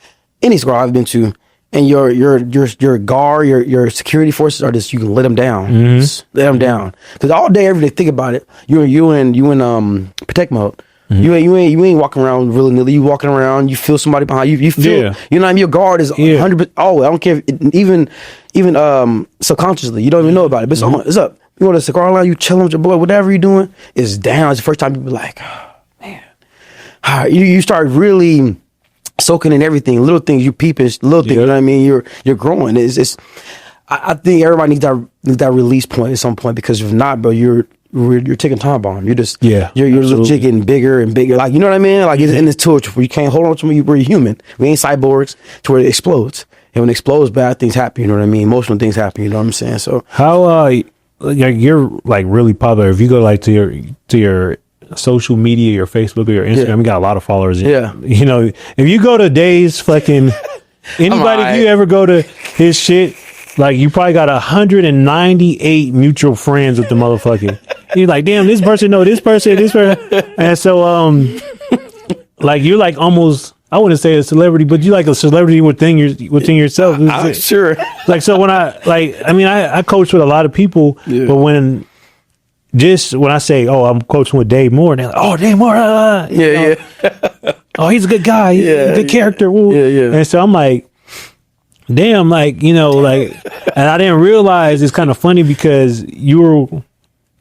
any cigar I've been to, and your guard, your security forces are just, you can let them down, just let them down. Because all day, every day, think about it. You in protect mode. You ain't walking around willy nilly. You walking around. You feel somebody behind you. You feel. You know what I mean. Your guard is 100%. Oh, I don't care. Even subconsciously, you don't even know about it. But it's up. You go to the cigar line. You chilling with your boy. Whatever you're doing is down. It's the first time you be like, oh, man. You start really soaking in everything. Little things you peeping. Little things. You know what I mean. You're growing. I think everybody needs that release point at some point, because if not, bro, you're taking time bomb. You're just you're legit getting bigger and bigger. Like, you know what I mean? Like, it's in this torch where you can't hold on to me. We're human. We ain't cyborgs to where it explodes. And when it explodes, bad things happen. You know what I mean? Emotional things happen. You know what I'm saying? So how like you're like really popular. If you go like to your social media, your Facebook or your Instagram, you got a lot of followers. Yeah. You know, if you go to Dave's fucking anybody, if you ever go to his shit, like you probably got 198 mutual friends with the motherfucker. You're like, damn, this person know this person, and so like you're like almost. I wouldn't say a celebrity, but you like a celebrity within yourself. Sure. Like, so when I coach with a lot of people, but when I say, oh, I'm coaching with Dave Moore, they're like, oh, Dave Moore, oh, he's a good guy, he's a good character. Woo. Yeah. And so I'm like, damn, like, you know, like, and I didn't realize it's kind of funny because you were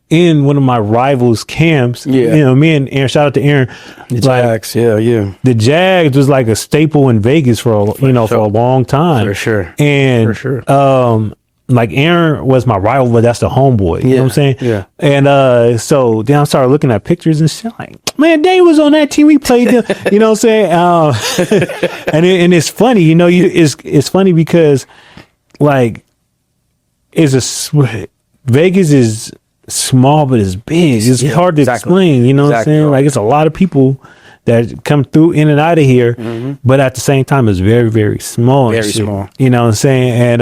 in one of my rivals' camps. Yeah. You know, me and Aaron, shout out to Aaron. The Jags, yeah. The Jags was like a staple in Vegas for a long time. For sure. And like Aaron was my rival, but that's the homeboy. You know what I'm saying? Yeah. And so then I started looking at pictures and shit like, man, Dave was on that team. We played them. You know what I'm saying? And it's funny, you know, it's funny because like Vegas is small, but it's big. It's hard to explain. You know what I'm saying? Like it's a lot of people that come through in and out of here, but at the same time, it's very, very small. Very small. You know what I'm saying? And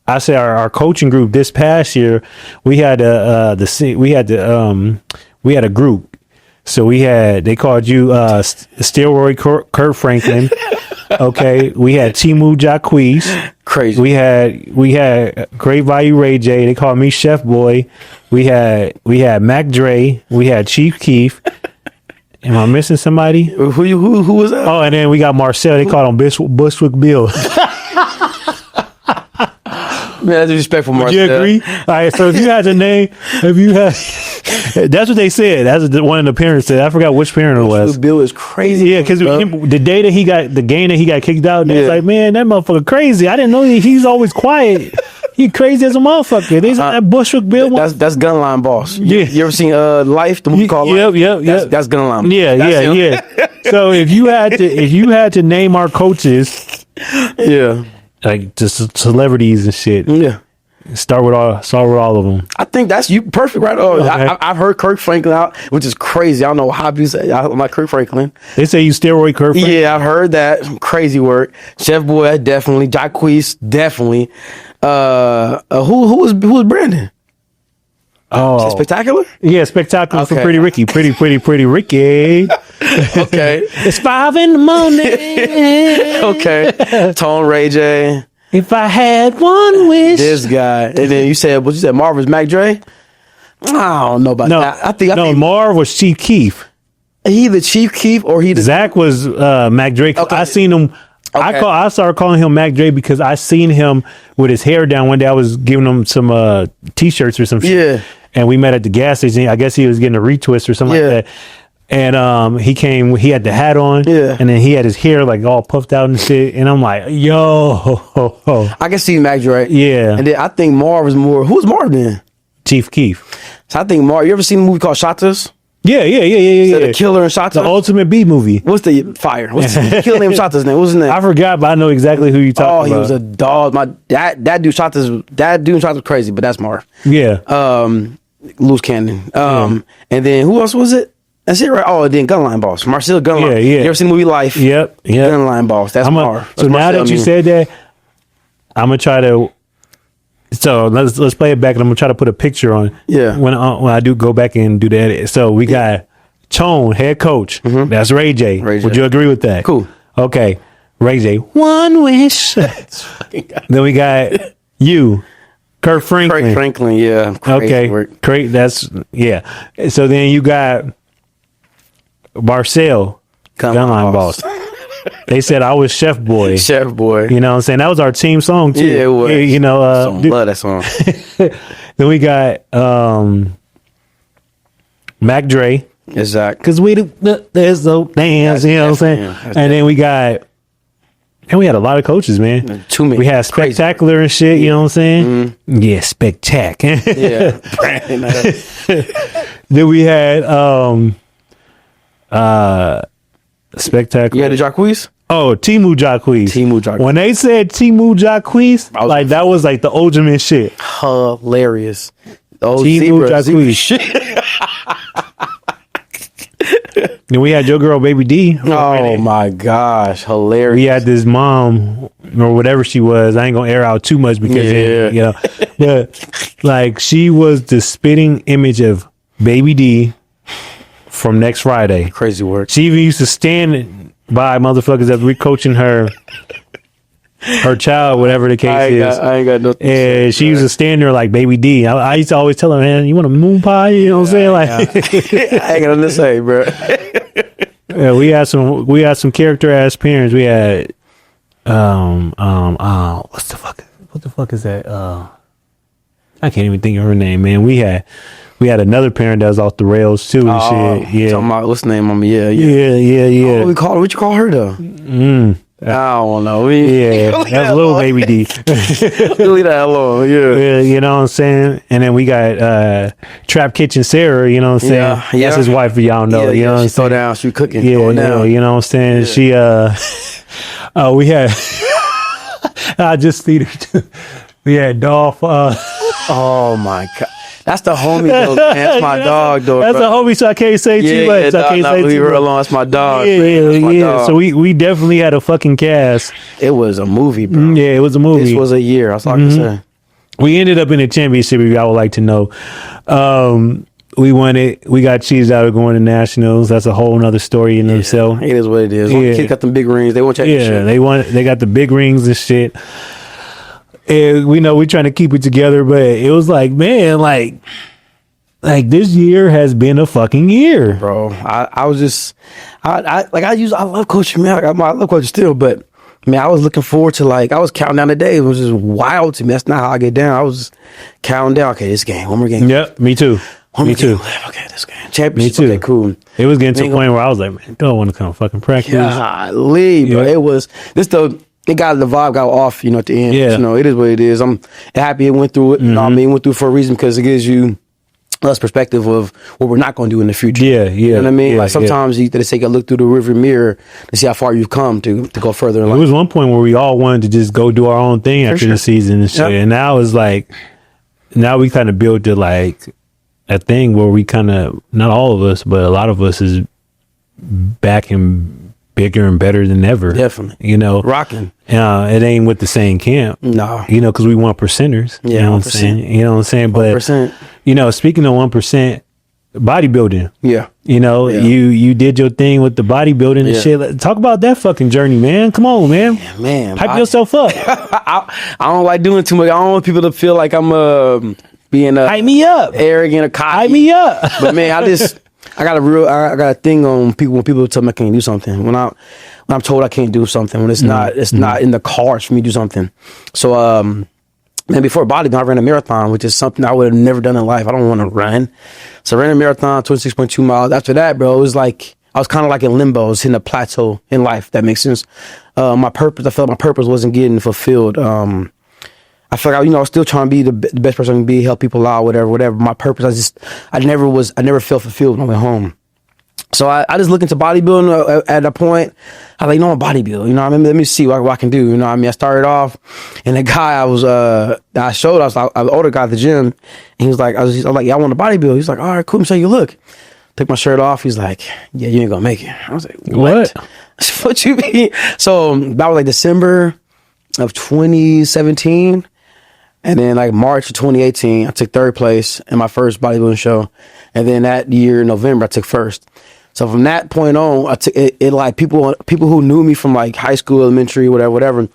I say our coaching group this past year, we had a group. So they called you Steroid Kurt Franklin. Okay, we had Timu Jacquees. Crazy. We had Great Value Ray J. They called me Chef Boy. We had Mac Dre. We had Chief Keef. Am I missing somebody? Who was that? Oh, and then we got Marcel. They called him Bushwick Bill. Man, that's disrespectful, Marcel. Do you agree? All right, so if you had to name, that's what they said. That's what one of the parents said. I forgot which parent it was. Bill is crazy. Yeah, because the game that he got kicked out, they was like, man, that motherfucker crazy. I didn't know he's always quiet. He crazy as a motherfucker. They said Bushwick Bill. That's Gunline Boss. Yeah. You ever seen Life? The movie called Life? Yep. That's Gunline. Yeah. So if you had to name our coaches, like just celebrities and shit. Yeah. Start with all of them. I think that's you perfect, right? Oh, okay. I've heard Kirk Franklin out, which is crazy. I don't know how people say I'm like Kirk Franklin. They say you steroid Kirk Franklin. Yeah, I've heard that. Crazy work. Chef Boy, definitely. Jacquees, definitely. Who was Brandon? Oh, Spectacular? Yeah, Spectacular for Pretty Ricky. Pretty Ricky. Okay. It's 5 a.m. Okay. Tone Ray J. If I had one wish. This guy. And then you said Marvin's Mac Dre? I don't know about that. I think Marv was Chief Keef. He the Chief Keef or he the Zach was Mac Dre. Okay. I seen him. Okay. I started calling him Mac Dre because I seen him with his hair down one day. I was giving him some t-shirts or some shit. Yeah. And we met at the gas station. I guess he was getting a retwist or something like that. And he came, he had the hat on. Yeah. And then he had his hair like all puffed out and shit. And I'm like, yo. I can see Mac Dre. Yeah. And then I think Marv was more. Who's Marv then? Chief Keef. So I think Marv. You ever seen the movie called Shotas? Yeah. The killer in Shotas? The Ultimate B movie. What's the fire? What's the killer name? Shotas name? What's his name? I forgot, but I know exactly who you talking about. Oh, he was a dog. That dude Shotas. That dude in Shotas was crazy, but that's Marv. Yeah. Loose cannon. And then who else was it? That's it, right? Oh, and then Gunline Boss. Marcel Gunline. Yeah. You ever seen the movie Life? Yep. Gunline Boss. That's Marv. So now that you said that, I'm gonna try to. So let's play it back, and I'm gonna try to put a picture on. Yeah. When I do go back and do the edit. So we got Tone, head coach. Mm-hmm. That's Ray J. Would you agree with that? Cool. Okay. Ray J. One wish. Then we got you. Kurt Franklin. Yeah. Okay. Great. That's So then you got Marcel, Gunline Boss. They said I was Chef Boy. Chef Boy. You know what I'm saying? That was our team song too. Yeah, it was. You know, love that song. Then we got Mac Dre. Exactly. Cause there's no dance, you know what I'm saying? And then we had a lot of coaches, man. Too many. We had Spectacular and shit, you know what I'm saying? Mm-hmm. Yeah, Spectacular. Yeah. Then we had Spectacular. You had the Jacquees? Oh, Timu Jacquees. Timu Jacquees. When they said Timu Jacquees, like that was like the ultimate shit. Hilarious. Oh, Timu Jacquees. Shit. Then we had your girl Baby D. Oh my gosh, hilarious. We had this mom or whatever she was. I ain't gonna air out too much because but like she was the spitting image of Baby D from Next Friday. Crazy work. She even used to stand by motherfuckers that were coaching her child, whatever the case is. I ain't got nothing. And she used to stand there like Baby D. I used to always tell her, man, you want a moon pie? You know what I'm saying? Like, I ain't got nothing to say, bro. yeah, we had some character ass parents. We had what the fuck is that? I can't even think of her name, man. We had another parent that was off the rails too and shit. Yeah. Talking about, what's the name on me? Yeah. Yeah. What you call her though? I don't know. That's little Baby D. Leave that alone. Yeah. You know what I'm saying? And then we got Trap Kitchen Sarah, you know what I'm saying? Yeah. That's his wife, y'all know. You know what I'm throw saying? down, she cooking. Yeah, you know what I'm saying? Yeah. She we had I just see her. We had Dolph oh my god. That's the homie though, man. That's my dog though. That's bro. a homie, so I can't say too much. I can't say leave too her much. alone. That's my dog. Yeah. Dog. So we definitely had a fucking cast. It was a movie, bro. Yeah, it was a movie. This was a year. That's all I can say. We ended up in the championship, if y'all would like to know. We won it. We got cheesed out of going to nationals. That's a whole nother story in itself. It is what it is. Yeah. Kids got them big rings. They won't check Yeah, shit. they got the big rings and shit. And we know we're trying to keep it together, but it was like, man, like this year has been a fucking year, bro. I was just, I love coaching, man. I love coaching still, but man, I was looking forward to I was counting down the days. It was just wild to me. That's not how I get down. I was counting down. Okay, this game, one more game. Yep, me too. Me too. Okay, this game. Championship. Me too. Okay, cool. It was getting to a point where I was like, man, don't want to come fucking practice. Golly, bro. It was it got the vibe got off, at the end. Yeah. You know, it is what it is. I'm happy it went through it. You know what I mean? It went through for a reason because it gives you us perspective of what we're not going to do in the future. Yeah. You know what I mean? Yeah, like sometimes they take a look through the rearview mirror to see how far you've come to go further in life. There was one point where we all wanted to just go do our own thing after the season and shit. Yep. And now it's like, now we kind of built it like a thing where we kind of, not all of us, but a lot of us is back and bigger and better than ever. Definitely. Rocking. It ain't with the same camp. No. Because we want percenters. Yeah, you know what I'm saying? You know what I'm saying? But 1%. Speaking of 1%, bodybuilding. Yeah. You did your thing with the bodybuilding and shit. Talk about that fucking journey, man. Come on, man. Yeah, man. Hype yourself up. I don't like doing too much. I don't want people to feel like I'm being hype me up, arrogant or cocky. Hype me up. But man, I got a thing on people when people tell me I can't do something. When I'm told I can't do something, when it's not in the cards for me to do something. So man, before bodybuilding, I ran a marathon, which is something I would have never done in life. I don't want to run. So I ran a marathon, 26.2 miles. After that, bro, it was like I was kind of like in limbo. I was hitting a plateau in life. That makes sense. I felt my purpose wasn't getting fulfilled. I feel like I was still trying to be the best person I can be, help people out, whatever. My purpose, I never felt fulfilled when I went home. So I just looked into bodybuilding at a point. I was like, I'm a bodybuilder. Let me see what I can do. I started off, and the guy I was like, an older guy at the gym, and he was like, I was like, yeah, I want to bodybuild. He's like, all right, cool, let me show you look. Took my shirt off. He's like, yeah, you ain't gonna make it. I was like, what? What you mean? So that was like December of 2017. And then like March of 2018, I took third place in my first bodybuilding show. And then that year, November, I took first. So from that point on, I took it like people who knew me from like high school, elementary, whatever.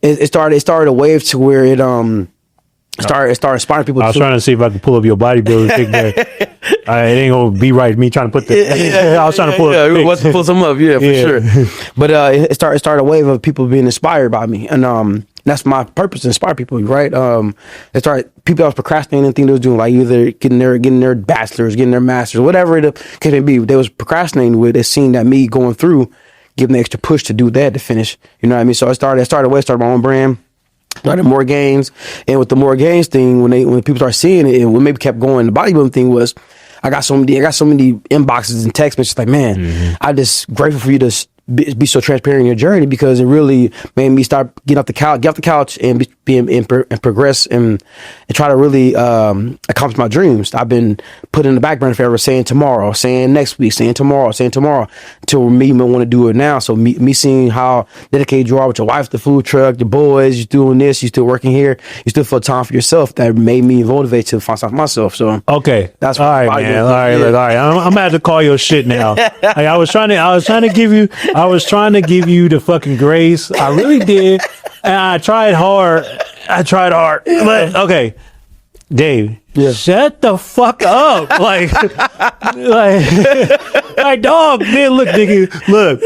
It started a wave to where it started inspiring people. I was trying to see if I could pull up your bodybuilding pic there. It ain't gonna be right. Me trying to put the. I was trying to pull. Pull some up, for sure. But it started a wave of people being inspired by me, and that's my purpose, to inspire people, right? It started people that was procrastinating anything they was doing, like either getting their bachelor's, getting their master's, whatever it could be. They was procrastinating with. They seen that me going through, giving the extra push to do that to finish. You know what I mean? So I started my own brand. Started Mooregainz, and with the Mooregainz thing, when people start seeing it, and what maybe kept going, the bodybuilding thing was, I got so many inboxes and text messages like, man, I'm just grateful for you to be so transparent in your journey, because it really made me start get off the couch and progress and try to really accomplish my dreams. I've been put in the back burner forever, saying tomorrow, saying next week, saying tomorrow, until me want to do it now. So me seeing how dedicated you are with your wife, the food truck, your boys, you're doing this, you're still working here, you still feel time for yourself. That made me motivated to find something myself. So okay, that's all right, man. All right, look, all right. I'm gonna have to call your shit now. Like, I was trying to give you the fucking grace. I really did, and I tried hard. But okay, Dave. Yeah. Shut the fuck up. like, dog, man, look, nigga, look.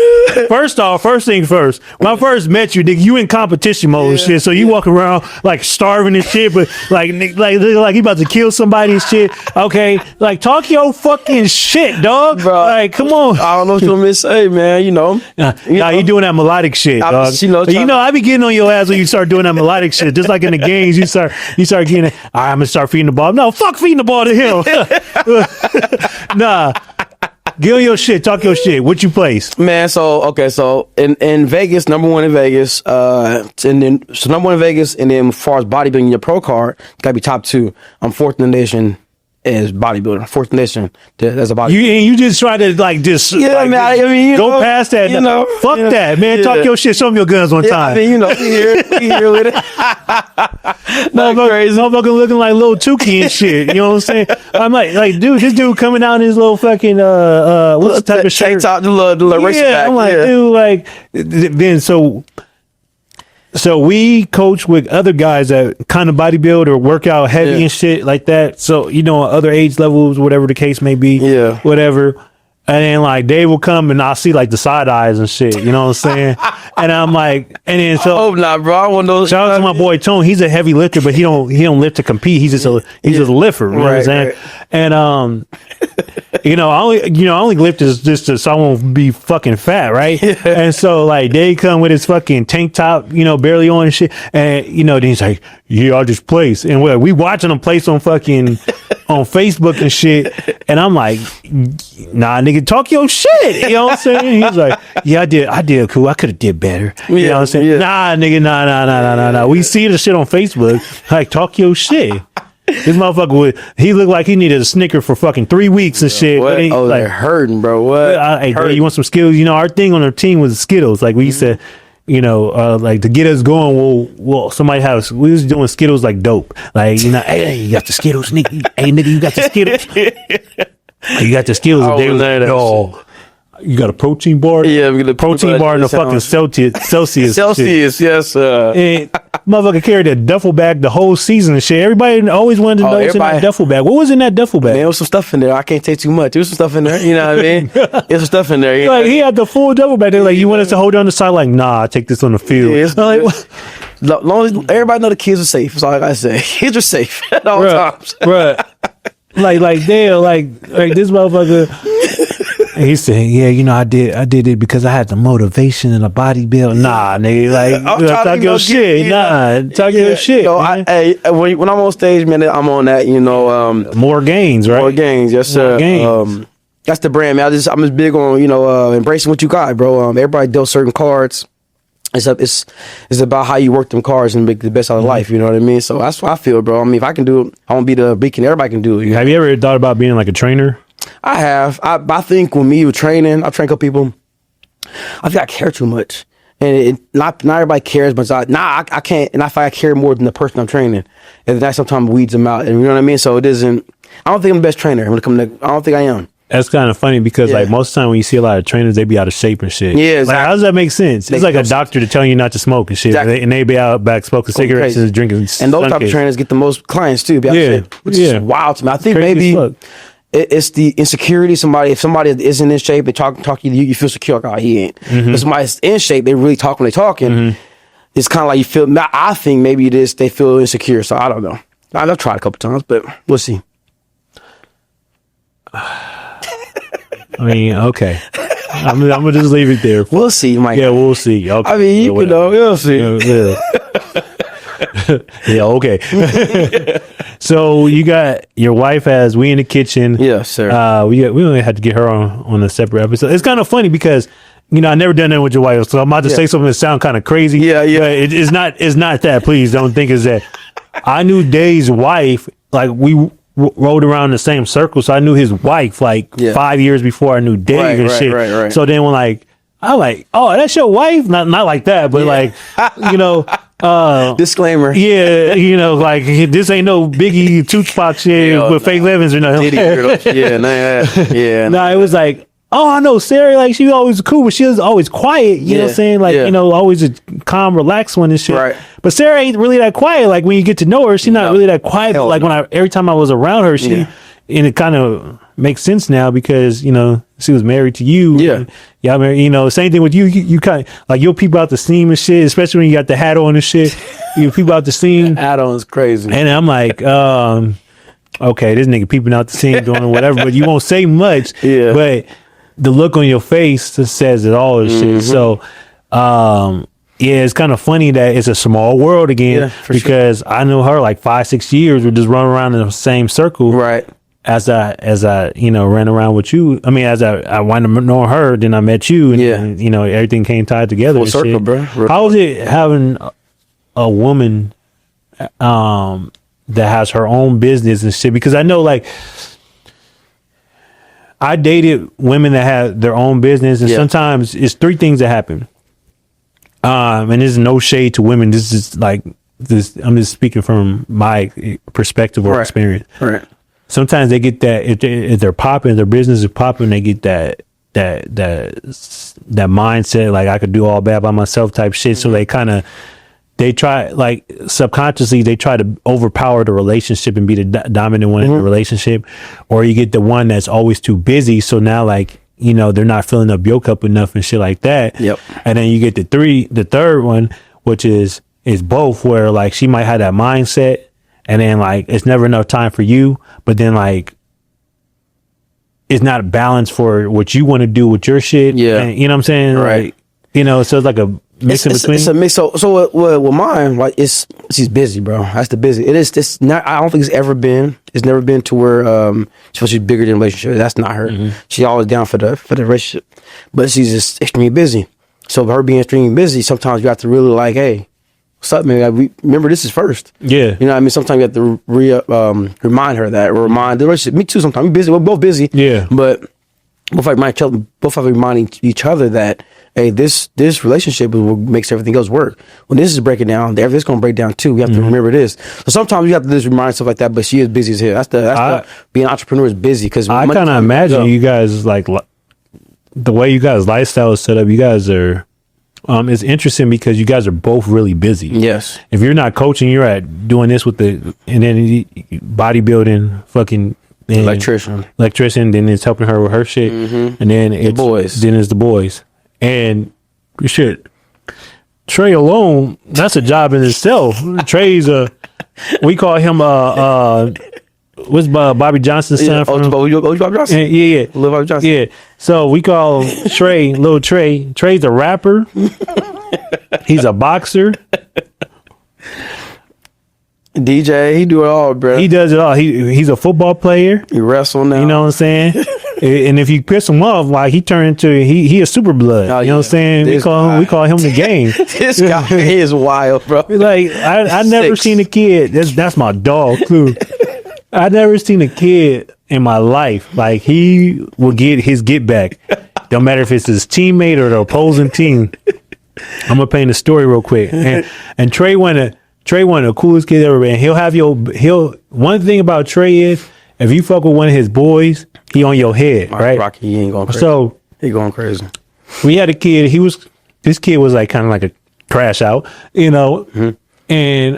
First thing first, when I first met you, nigga, you in competition mode and shit. So you walk around like starving and shit, but like you about to kill somebody and shit. Okay, like talk your fucking shit, dog. Bro, like, come on. I don't know what you want me to say, man. You know, you doing that melodic shit, dog. I be getting on your ass when you start doing that melodic shit. Just like in the games, you start getting it. All right, I'm gonna start feeding the ball. No, fuck feeding the ball to him. Nah. Get on your shit. Talk your shit. What you place? Man, so in Vegas, number one in Vegas, and then as far as bodybuilding, your pro card, you gotta be top 2. I'm 4th in the nation as bodybuilder. 4th nation as a bodybuilder. You just try to like just go past that. Fuck that, man. Yeah. Talk your shit. Show me your guns one time. I mean, we here with it. Not crazy. Motherfucker looking like little Tukey and shit. You know what I'm saying? I'm like, dude, this dude coming out in his little fucking what's the type of shirt? Tank top, the little race back. I'm like, dude, like then so we coach with other guys that kind of bodybuild or work out heavy and shit like that. So, other age levels, whatever the case may be, whatever. And then like Dave will come and I'll see like the side eyes and shit, you know what I'm saying? And I'm like, and then so I hope not, bro. I want those. Shout out to my boy Tone. He's a heavy lifter, but he don't lift to compete. He's just a lifter. You know what I'm saying? Right. And I only lift just so I won't be fucking fat, right? Yeah. And so like Dave come with his fucking tank top, barely on and shit, and then he's like, yeah, I'll just place. And we watching him place on fucking on Facebook and shit, and I'm like, nah, nigga, talk your shit. You know what I'm saying? He's like, yeah, I did cool. I could have did better. You know what I'm saying? Yeah. Nah, nigga, nah. We see the shit on Facebook. Like, talk your shit. This motherfucker he looked like he needed a Snicker for fucking 3 weeks and shit. What? But they're hurting, bro. What? Hey, bro, you want some Skittles? Our thing on our team was Skittles. Like we used to, like to get us going. Well, we was doing Skittles like dope. Like, hey, you got the Skittles, nigga. Hey, nigga, you got the Skittles. You got the Skittles. And they was like, you got a protein bar? Yeah, we got a protein bar in the fucking Celsius. Celsius, yes. And motherfucker carried a duffel bag the whole season and shit. Everybody always wanted to know what's in that duffel bag. What was in that duffel bag? Man, there was some stuff in there. I can't take too much. There was some stuff in there. You know what I mean? There's some stuff in there. Like, he had the full duffel bag. They're like, you want us to hold on the side? Like, nah, I take this on the field. Yeah, long as everybody know the kids are safe. That's all I gotta say. Kids are safe at all times. Right. Like damn, like this motherfucker. And he said, yeah, I did it because I had the motivation and the bodybuild. Nah, nigga, like, talk your shit. Talk your shit. When I'm on stage, man, I'm on that, Mooregainz, right? Mooregainz, yes, sir. That's the brand, man. I'm just big on, embracing what you got, bro. Everybody dealt certain cards. It's about how you work them cards and make the best out of life. You know what I mean? So that's what I feel, bro. I mean, if I can do it, I want to be the beacon. Everybody can do it. Have you ever thought about being like a trainer? I have. I think when me with training, I've trained a couple people. I think I care too much, and not everybody cares, but I can't. And I feel I care more than the person I'm training, and that sometimes weeds them out. And you know what I mean? So it isn't. I don't think I'm the best trainer when it comes to. I don't think I am. That's kind of funny because like most of the time when you see a lot of trainers, they be out of shape and shit. Yeah, exactly. Like, how does that make sense? It's like a doctor to tell you not to smoke and shit, exactly. And they be out back smoking cigarettes and drinking. And those type of trainers get the most clients too. Which is wild to me. I think maybe it's the insecurity. If somebody isn't in shape, they talk to you, you feel secure. Like, oh, he ain't. If somebody's in shape, they really talk when they talking. It's kind of like you feel. I think maybe it is. They feel insecure. So I don't know. I've tried a couple times, but we'll see. I mean, okay. I'm gonna just leave it there. We'll see, Mike. Yeah, we'll see. Okay. I mean, we'll see. Yeah, okay. So you got your wife has We in the Kitchen. Yes, sir. We only had to get her on a separate episode. It's kind of funny because I never done that with your wife, so I'm about to say something that sound kind of crazy. Yeah. But it's not that. Please don't think it's that. I knew Dave's wife, like we rode around in the same circle, so I knew his wife 5 years before I knew Dave and shit. Right. So then when I'm like, oh, that's your wife? Not like that, but disclaimer. Yeah, this ain't no Biggie Tupac shit with fake Levins or nothing. No, it was like, oh, I know Sarah, like she always cool, but she was always quiet, you know what I'm saying? Like, always a calm, relaxed one and shit. Right. But Sarah ain't really that quiet. Like when you get to know her, she's not really that quiet. But like every time I was around her, and it kind of makes sense now because, she was married to you. Yeah. Yeah, I mean, same thing with you. You kind of like you'll peep out the seam and shit, especially when you got the hat on and shit. You peep out the seam. Hat on is crazy. And I'm like, okay, this nigga peeping out the seam doing whatever, but you won't say much. Yeah. But the look on your face just says it all and shit. So, it's kind of funny that it's a small world again because I know her like 5-6 years. We just run around in the same circle. Right. As I ran around with you. I mean, as I wound up knowing her, then I met you, and everything came tied together. Full circle, shit. bro. How is it having a woman that has her own business and shit? Because I know, like, I dated women that have their own business, and sometimes it's three things that happen. And there's no shade to women. This is like this. I'm just speaking from my perspective or experience. Right. Sometimes they get that if they're popping, their business is popping, they get that mindset like I could do all bad by myself type shit. So they try like subconsciously they try to overpower the relationship and be the dominant one in the relationship, or you get the one that's always too busy. So now like they're not filling up your cup enough and shit like that. Yep. And then you get the third one, which is both, where like she might have that mindset. And then like it's never enough time for you, but then like it's not a balance for what you want to do with your shit. Yeah, and, you know what I'm saying? Right. Like, so it's like a mix in between. It's a mix. So with mine, like she's busy, bro. That's the busy. It is. It's not. I don't think it's ever been. It's never been to where she's bigger than relationship. That's not her. Mm-hmm. She's always down for the relationship, but she's just extremely busy. So her being extremely busy, sometimes you have to really like, hey, what's up, man? Like, remember, this is first. Yeah. You know what I mean? Sometimes you have to remind her that, or remind the relationship. Me too, sometimes. We're busy. We're both busy. Yeah. But both have reminding each other that, hey, this relationship is what makes everything else work. When this is breaking down, everything's going to break down too. We have to remember this. So sometimes you have to just remind stuff like that, but she is busy as hell. That's the being an entrepreneur is busy. Because I kind of imagine you guys, like, the way you guys' lifestyle is set up, you guys are... it's interesting because you guys are both really busy. Yes. If you're not coaching, you're at doing this with and then bodybuilding, fucking electrician. Then it's helping her with her shit, and then it's the boys, and shit. Trey alone, that's a job in itself. Trey's we call him what's Bobby Johnson's son from? Bobby Johnson. Yeah. Little Bobby Johnson. Yeah. So we call Trey, Little Trey. Trey's a rapper. He's a boxer. DJ, he do it all, bro. He does it all. He's a football player. He wrestle now. You know what I'm saying? And if you piss him off, like he turned into he a super blood. Oh, you know what I'm saying? We call him the game. This guy is wild, bro. Like I never seen a kid. That's my dog too. I never seen a kid in my life like he will get his get back. Don't matter if it's his teammate or the opposing team. I'm gonna paint a story real quick. And Trey one of the coolest kids ever. And he'll one thing about Trey is if you fuck with one of his boys, he on your head, right? Rocky, he ain't going crazy. So he going crazy. We had a kid. This kid was like kind of like a crash out, you know, and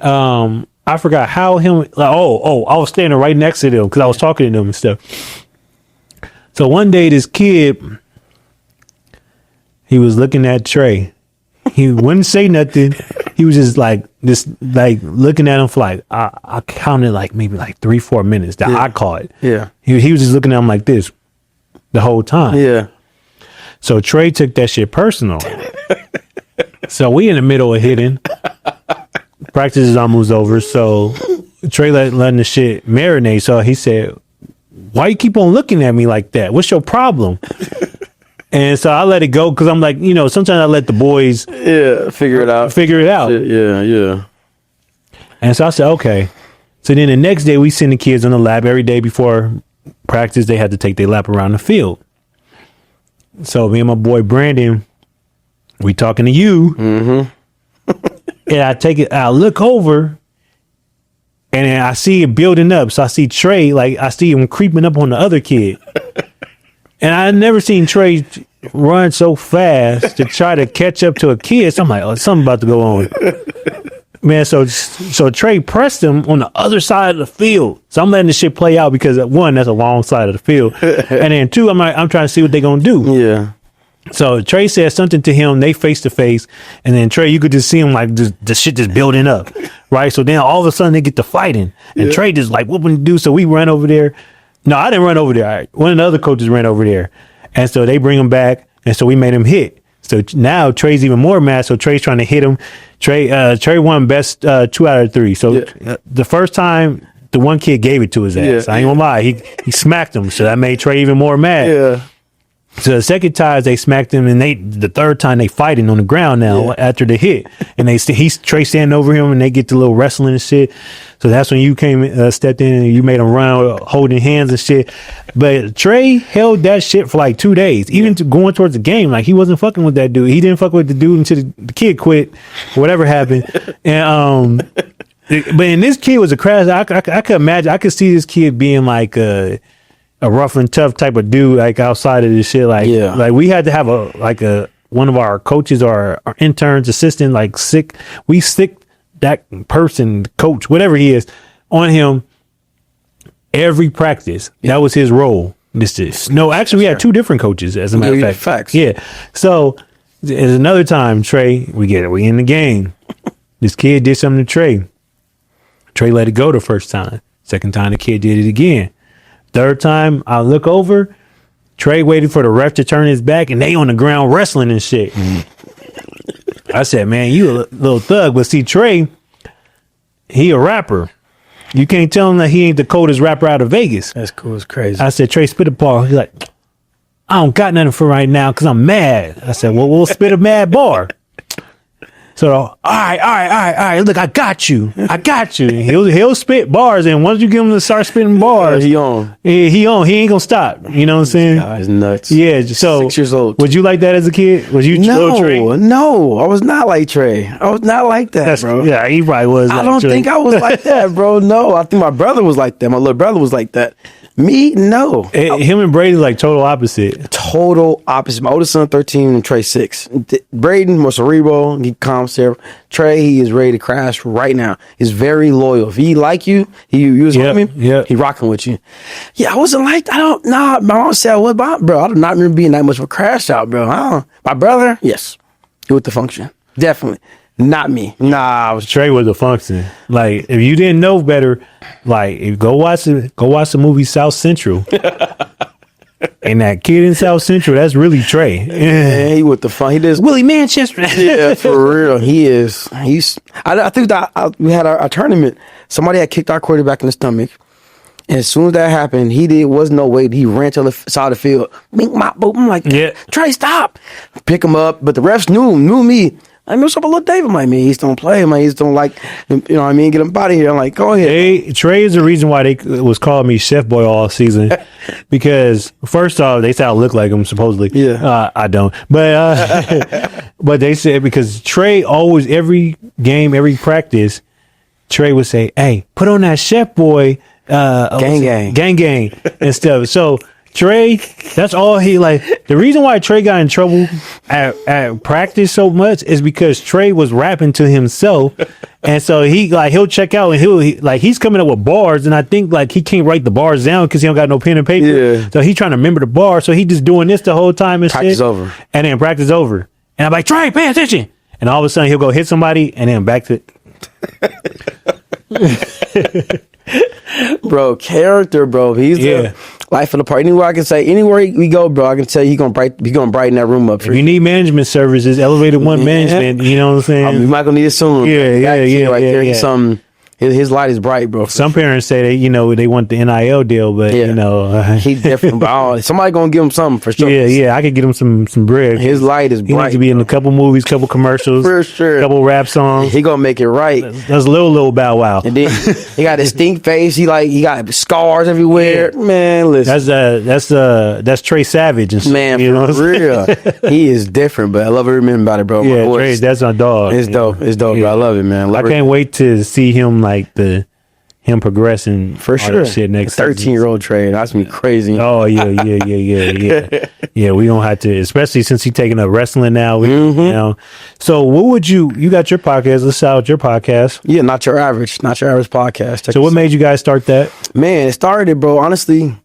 I forgot how him. Like, I was standing right next to them because I was talking to them and stuff. So one day, this kid, he was looking at Trey. He wouldn't say nothing. He was just like looking at him for like I counted like maybe like 3-4 minutes that I caught. Yeah. He was just looking at him like this the whole time. Yeah. So Trey took that shit personal. So we in the middle of hitting. Practice is almost over. So Trey letting the shit marinate. So he said, "Why you keep on looking at me like that? What's your problem?" And so I let it go because I'm like, sometimes I let the boys figure it out. Yeah. And so I said, okay. So then the next day we send the kids on the lap. Every day before practice, they had to take their lap around the field. So me and my boy Brandon, we talking to you. And I look over and then I see it building up. So I see Trey, like I see him creeping up on the other kid. And I never seen Trey run so fast to try to catch up to a kid. So I'm like, something about to go on. Man, so Trey pressed him on the other side of the field. So I'm letting this shit play out because one, that's a long side of the field. And then two, I'm trying to see what they're going to do. Yeah. So Trey said something to him, they face to face. And then Trey, you could just see him like the shit just building up. Right. So then all of a sudden they get to fighting. And Trey just like whooping the dude. So we run over there. No, I didn't run over there. One of the other coaches ran over there. And so they bring him back. And so we made him hit. So now Trey's even more mad. So Trey's trying to hit him. Trey won best 2 out of 3. So the first time the one kid gave it to his ass. I ain't gonna lie. He smacked him. So that made Trey even more mad. Yeah. So the second time they smacked him, and the third time they fighting on the ground now after the hit, and Trey standing over him, and they get the little wrestling and shit. So that's when you stepped in, and you made him run holding hands and shit. But Trey held that shit for like 2 days, even going towards the game. Like he wasn't fucking with that dude. He didn't fuck with the dude until the kid quit, whatever happened. And but this kid was a crash. I could imagine. I could see this kid being like a rough and tough type of dude, like outside of this shit. Like we had to have one of our coaches or our interns, assistant, like sick. We stick that person, coach, whatever he is, on him every practice. That was his role. Actually, we had 2 different coaches, as a matter of fact. Facts. Yeah. So there's another time, Trey, we in the game. This kid did something to Trey. Trey let it go the first time. Second time, the kid did it again. Third time, I look over. Trey waited for the ref to turn his back, and they on the ground wrestling and shit. I said, man, you a little thug. But see, Trey, he a rapper. You can't tell him that he ain't the coldest rapper out of Vegas. That's cool. It's crazy. I said, Trey, spit a bar. He's like, I don't got nothing for right now because I'm mad. I said, well, we'll spit a mad bar. So, all right. Look, I got you. He'll spit bars, and once you get him to start spitting bars, he on. He ain't gonna stop. You know what I'm saying? Guy's nuts. Yeah. So 6 years old. Was you like that as a kid? Was you Trey? No, I was not like Trey. I was not like that, bro. Yeah, he probably was. I don't think I was like that, bro. No, I think my brother was like that. My little brother was like that. Me, no. Him and Brady like total opposite. Total opposite. My oldest son 13 and Trey 6. Braden more cerebral. He calms there. Trey, he is ready to crash right now. He's very loyal. If he like you, he was with me. He rocking with you. Yeah, I wasn't like. My mom said, "What about, bro? I do not remember being that much of a crash out, bro." My brother, yes, he with the function, definitely. Not me. Nah, Trey was a function. Like if you didn't know better, like go watch the movie South Central. And that kid in South Central, that's really Trey. Yeah, he with the fun. He does Willie Manchester. Yeah, for real. He is. I think that we had our tournament. Somebody had kicked our quarterback in the stomach. And as soon as that happened, wasn't no way. He ran to the side of the field. Bing, mop, boop. I'm like, Trey, stop. Pick him up. But the refs knew me. I mean, what's up with little David? I'm like, man, he just don't play him. He just don't like, you know what I mean? Get him out of here. I'm like, go ahead. Trey is the reason why they was calling me Chef Boy all season. Because first off, they said I look like him, supposedly. Yeah. I don't. But but they said because Trey always, every game, every practice, Trey would say, hey, put on that Chef Boy. Gang and stuff. So Trey, that's all he like. The reason why Trey got in trouble at practice so much is because Trey was rapping to himself, and so he'll check out and he's coming up with bars, and I think like he can't write the bars down because he don't got no pen and paper. Yeah. So he's trying to remember the bar, so he just doing this the whole time and practice shit. over, and then practice over, and I'm like, Trey, pay attention, and all of a sudden he'll go hit somebody, and then back to. Bro, character, bro. He's the life of the party. Anywhere I can say, anywhere we go, bro, I can tell you he gonna brighten that room up. If you need management services, Elevated One Management, you know what I'm saying? We might gonna need it soon. Yeah. Right there, something His light is bright, bro. Some parents say they want the NIL deal, but he's different. But somebody gonna give him something for sure. Yeah, I could get him some bread. His light is bright. He needs to be in a couple movies, couple commercials, for sure, couple rap songs. He gonna make it right. That's little Bow Wow. And then he got a stink face. He got scars everywhere. Yeah. Man, listen. That's Trey Savage and shit. Man, for real. He is different, but I love every minute about it, bro. Yeah, Trey, that's my dog. It's dope. It's dope, bro. I love it, man. I can't wait to see him him progressing for sure. Shit next 13-year-old Trey, that's me crazy. Oh yeah. Yeah, we don't have to, especially since he's taking up wrestling now. So what would you got your podcast? Let's shout out your podcast. Yeah, not your average podcast. So what made you guys start that? Man, it started, bro. Honestly,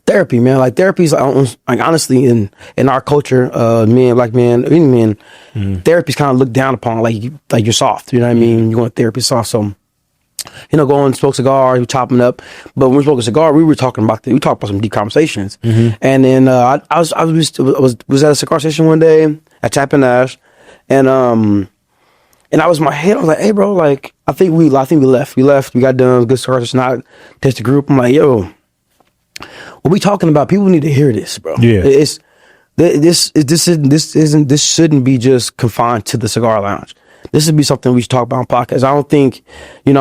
therapy, man. Like therapy's like honestly in our culture, black men, therapy's kind of looked down upon. Like you're soft. You know what I mean? You want therapy soft, so. Going, smoke cigars, we chopping up. But when we smoked a cigar, we talked about some deep conversations. And then I was at a cigar station one day at Tap and Ash, and I was in my head. I was like, "Hey, bro, like I think we left. We got done. Good cigar station. I text the group. I'm like, yo, what we talking about? People need to hear this, bro. Yeah, this shouldn't be just confined to the cigar lounge. This would be something we should talk about on podcasts. I don't think, not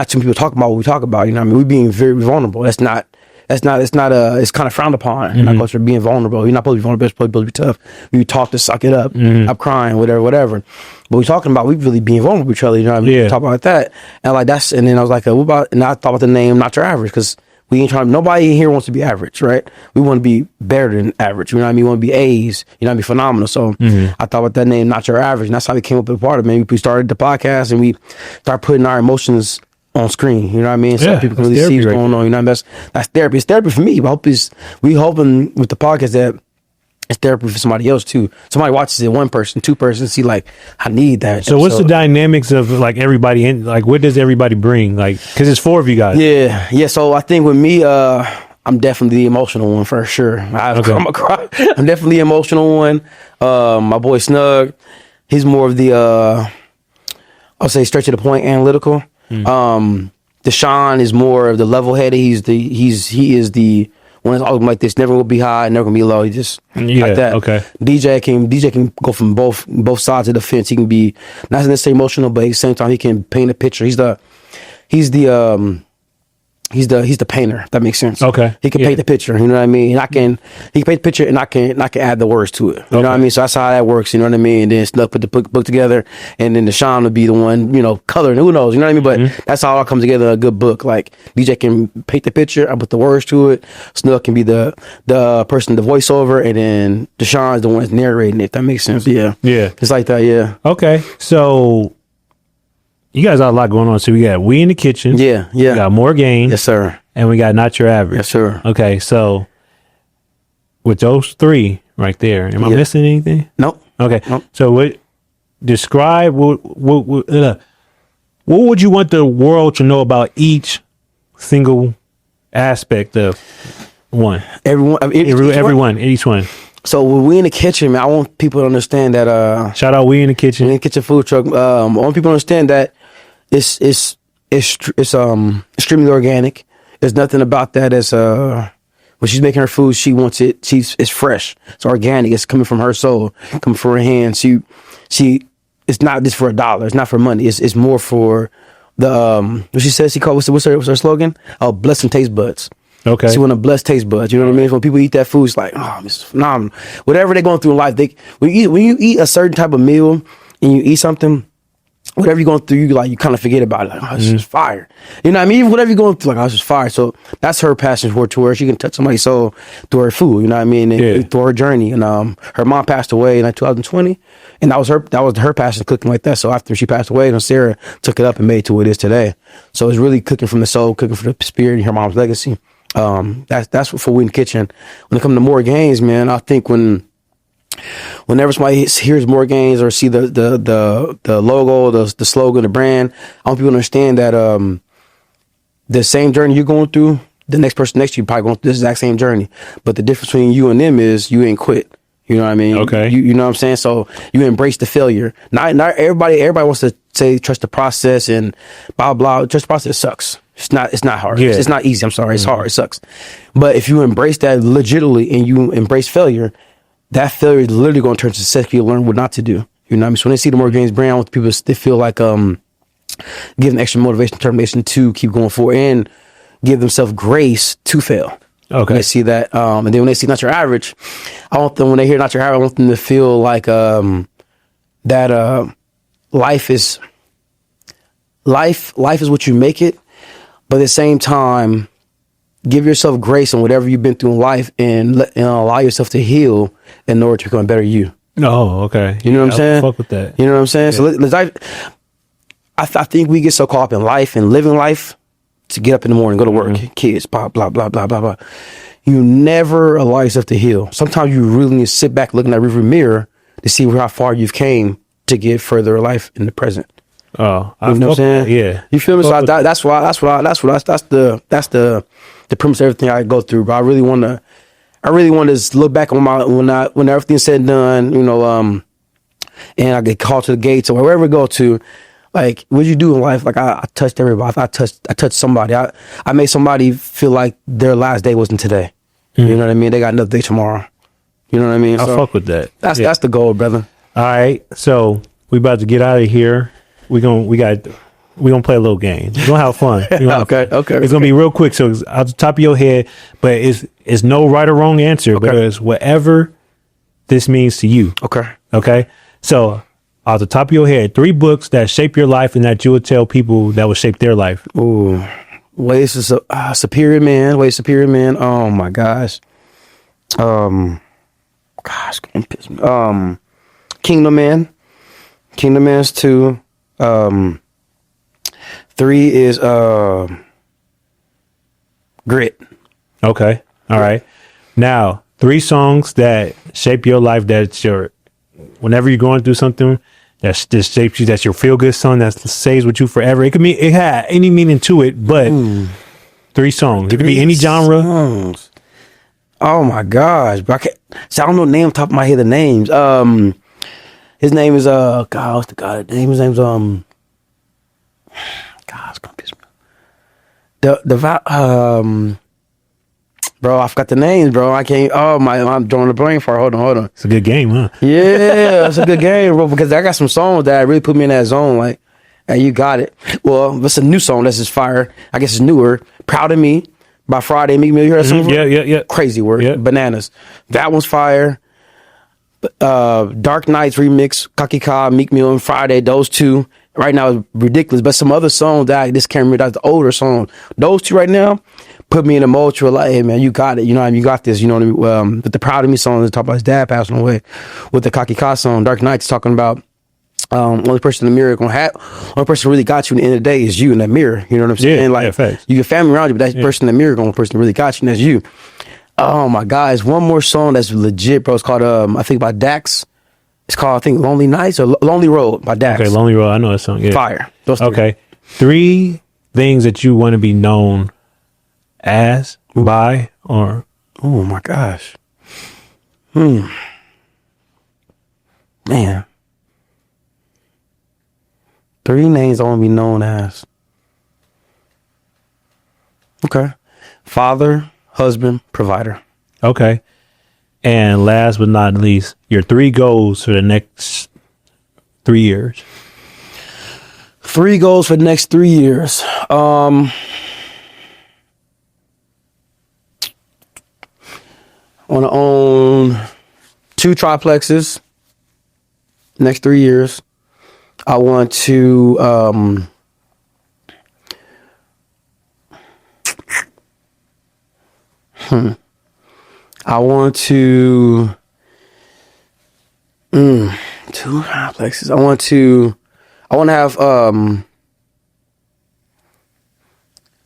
too many people talk about what we talk about. We're being very vulnerable. It's kind of frowned upon in our culture, being vulnerable. You're not supposed to be vulnerable, you're supposed to be tough. We talk to suck it up, I'm crying, whatever. But we're talking about, we really being vulnerable with each other, We talk about that. And and then I was like, what about, and I thought about the name, Not Your Average, because we ain't nobody here wants to be average, right? We want to be better than average. You know what I mean? We want to be A's, be phenomenal. So I thought about that name, Not Your Average. And that's how we came up with part of it, man. We started the podcast and we started putting our emotions on screen. You know what I mean? So people can really see what's going on. You know, that's therapy. It's therapy for me. We hoping with the podcast that it's therapy for somebody else too. Somebody watches it, one person, two persons, see like, I need that. So what's the dynamics of like everybody in, like what does everybody bring? Like, cause it's 4 of you guys. Yeah. So I think with me, I'm definitely the emotional one for sure. I'm definitely the emotional one. My boy Snug, he's more of the, I'll say straight to the point, analytical. Deshaun is more of the level headed. He is the one that's always like this, never will be high, never gonna be low. He just like that. Okay. DJ can go from both sides of the fence. He can be not necessarily emotional, but at the same time he can paint a picture. He's the painter, if that makes sense. Okay. He can paint the picture, you know what I mean? He can paint the picture and I can add the words to it. You know what I mean? So that's how that works, you know what I mean? And then Snug put the book together and then Deshaun would be the one, coloring, who knows, you know what I mean? But that's how it all comes together in a good book. Like DJ can paint the picture, I put the words to it. Snug can be the person, the voiceover, and then Deshaun is the one that's narrating it, if that makes sense. Yeah. Yeah. It's like that, yeah. Okay. So you guys got a lot going on. So we got We in the Kitchen. Yeah. We got Mooregainz. Yes, sir. And we got Not Your Average. Yes, sir. Okay, so with those 3 right there, am I missing anything? Nope. Okay. Nope. So describe what would you want the world to know about each single aspect of one? Each one. So when We in the Kitchen, man, I want people to understand that shout out We in the Kitchen. We in the Kitchen food truck. I want people to understand that it's extremely organic. There's nothing about that as when she's making her food, she wants it. It's fresh. It's organic. It's coming from her soul, coming from her hands. She it's not just for $1. It's not for money. It's more for the what she says. What's her slogan? Oh, bless some taste buds. Okay. She want to bless taste buds. You know what I mean? When people eat that food, it's like, oh, it's phenomenal. Whatever they're going through in life, when you eat a certain type of meal and you eat something, whatever you're going through, you kind of forget about it. Like, oh, it's just fire. You know what I mean? Whatever you're going through, like, oh, it's just fire. So that's her passion to where she can touch somebody's soul through her food. You know what I mean? And through her journey. And her mom passed away in 2020, and that was her passion, cooking like that. So after she passed away, Sarah took it up and made it to what it is today. So it's really cooking from the soul, cooking for the spirit and her mom's legacy. That's what for We in the Kitchen. When it comes to Mooregainz, man, I think whenever somebody hears Mooregainz or see the logo, the slogan, the brand, I want people to understand that the same journey you're going through, the next person next to you probably going through this exact same journey. But the difference between you and them is you ain't quit. You know what I mean? Okay. You know what I'm saying? So you embrace the failure. Not everybody wants to say trust the process and blah blah. Trust the process sucks. It's not hard. Yeah. It's not easy. I'm sorry. It's hard. It sucks. But if you embrace that legitimately and you embrace failure, that failure is literally going to turn to success. You learn what not to do. You know what I mean? So when they see the Mooregainz brand, with people, they feel like give them extra motivation, determination to keep going forward and give themselves grace to fail. Okay. They see that, and then when they see not your average, I want them, when they hear not your average, I want them to feel like that life is what you make it, but at the same time, give yourself grace on whatever you've been through in life and allow yourself to heal in order to become a better you. Oh, okay. You know what I'm saying? Fuck with that. You know what I'm saying? Yeah. So I think we get so caught up in life and living life to get up in the morning, go to work, kids, blah, blah, blah, blah, blah, blah. You never allow yourself to heal. Sometimes you really need to sit back, look in that rearview mirror to see how far you've came to get further life in the present. Oh, you know what I'm saying? Yeah. You feel me? So that's the premise of everything I go through. But I really want to just look back on when everything's said and done, you know, and I get called to the gates or wherever we go to. Like, what you do in life? Like, I touched everybody. I touched somebody. I made somebody feel like their last day wasn't today. You know what I mean? They got another day tomorrow. You know what I mean? I fuck with that. That's the goal, brother. All right. So we about to get out of here. We gonna play a little game. We're gonna have fun. Okay. It's gonna be real quick. So it's off the top of your head, but it's no right or wrong answer because whatever this means to you. Okay. So off the top of your head, 3 books that shape your life and that you would tell people that would shape their life. Ooh, Ways to Superior Man. Ways Superior Man. Oh my gosh. Kingdom Man. Kingdom Man's 2. 3 is Grit. Okay. All right. Now, 3 songs that shape your life. That's whenever you're going through something that just shapes you. That's your feel good song that stays with you forever. It had any meaning to it, but 3 songs. It could be any genre. Songs. Oh my gosh, bro! I don't know the name off the top of my head. The names. His name is God. What's the guy? His name's God. It's gonna piss me off. Bro, I forgot the names, bro. I can't. Oh my, I'm drawing a brain for. Hold on. It's a good game, huh? Yeah, it's a good game, bro. Because I got some songs that really put me in that zone. Like, hey, you got it. Well, it's a new song. That's just fire. I guess it's newer. Proud of Me by Friday. Meek Mill. You heard that song? Yeah. Crazy work. Yeah. Bananas. That one's fire. Dark Knights remix. Kaki Ka, Meek Mill, and Friday. Those 2 right now is ridiculous. But some other songs that I just can't remember. That's the older song. Those 2 right now put me in a mode to like, hey man, you got it. You know what I mean? You got this. You know what I mean? But the Proud of Me song is talking about his dad passing away. With the Kaki Ka song, Dark Knights talking about only person in the mirror only person who really got you in the end of the day is you in that mirror. You know what I'm saying? Like, you get family around you, but that person in the mirror, the only person who really got you, and that's you. Oh my God, it's one more song that's legit, bro. It's called I think by Dax. It's called, I think, Lonely Nights or Lonely Road by Dax. Okay, Lonely Road. I know that song. Yeah. Fire. Those 3. Okay. 3 things that you want to be known as, by, or. Oh my gosh. Man. 3 names I want to be known as. Okay. Father, husband, provider. Okay. And last but not least, your 3 goals for the next 3 years. 3 goals for the next 3 years. I want to own 2 triplexes next 3 years. I want to I want to 2 triplexes. I want to have on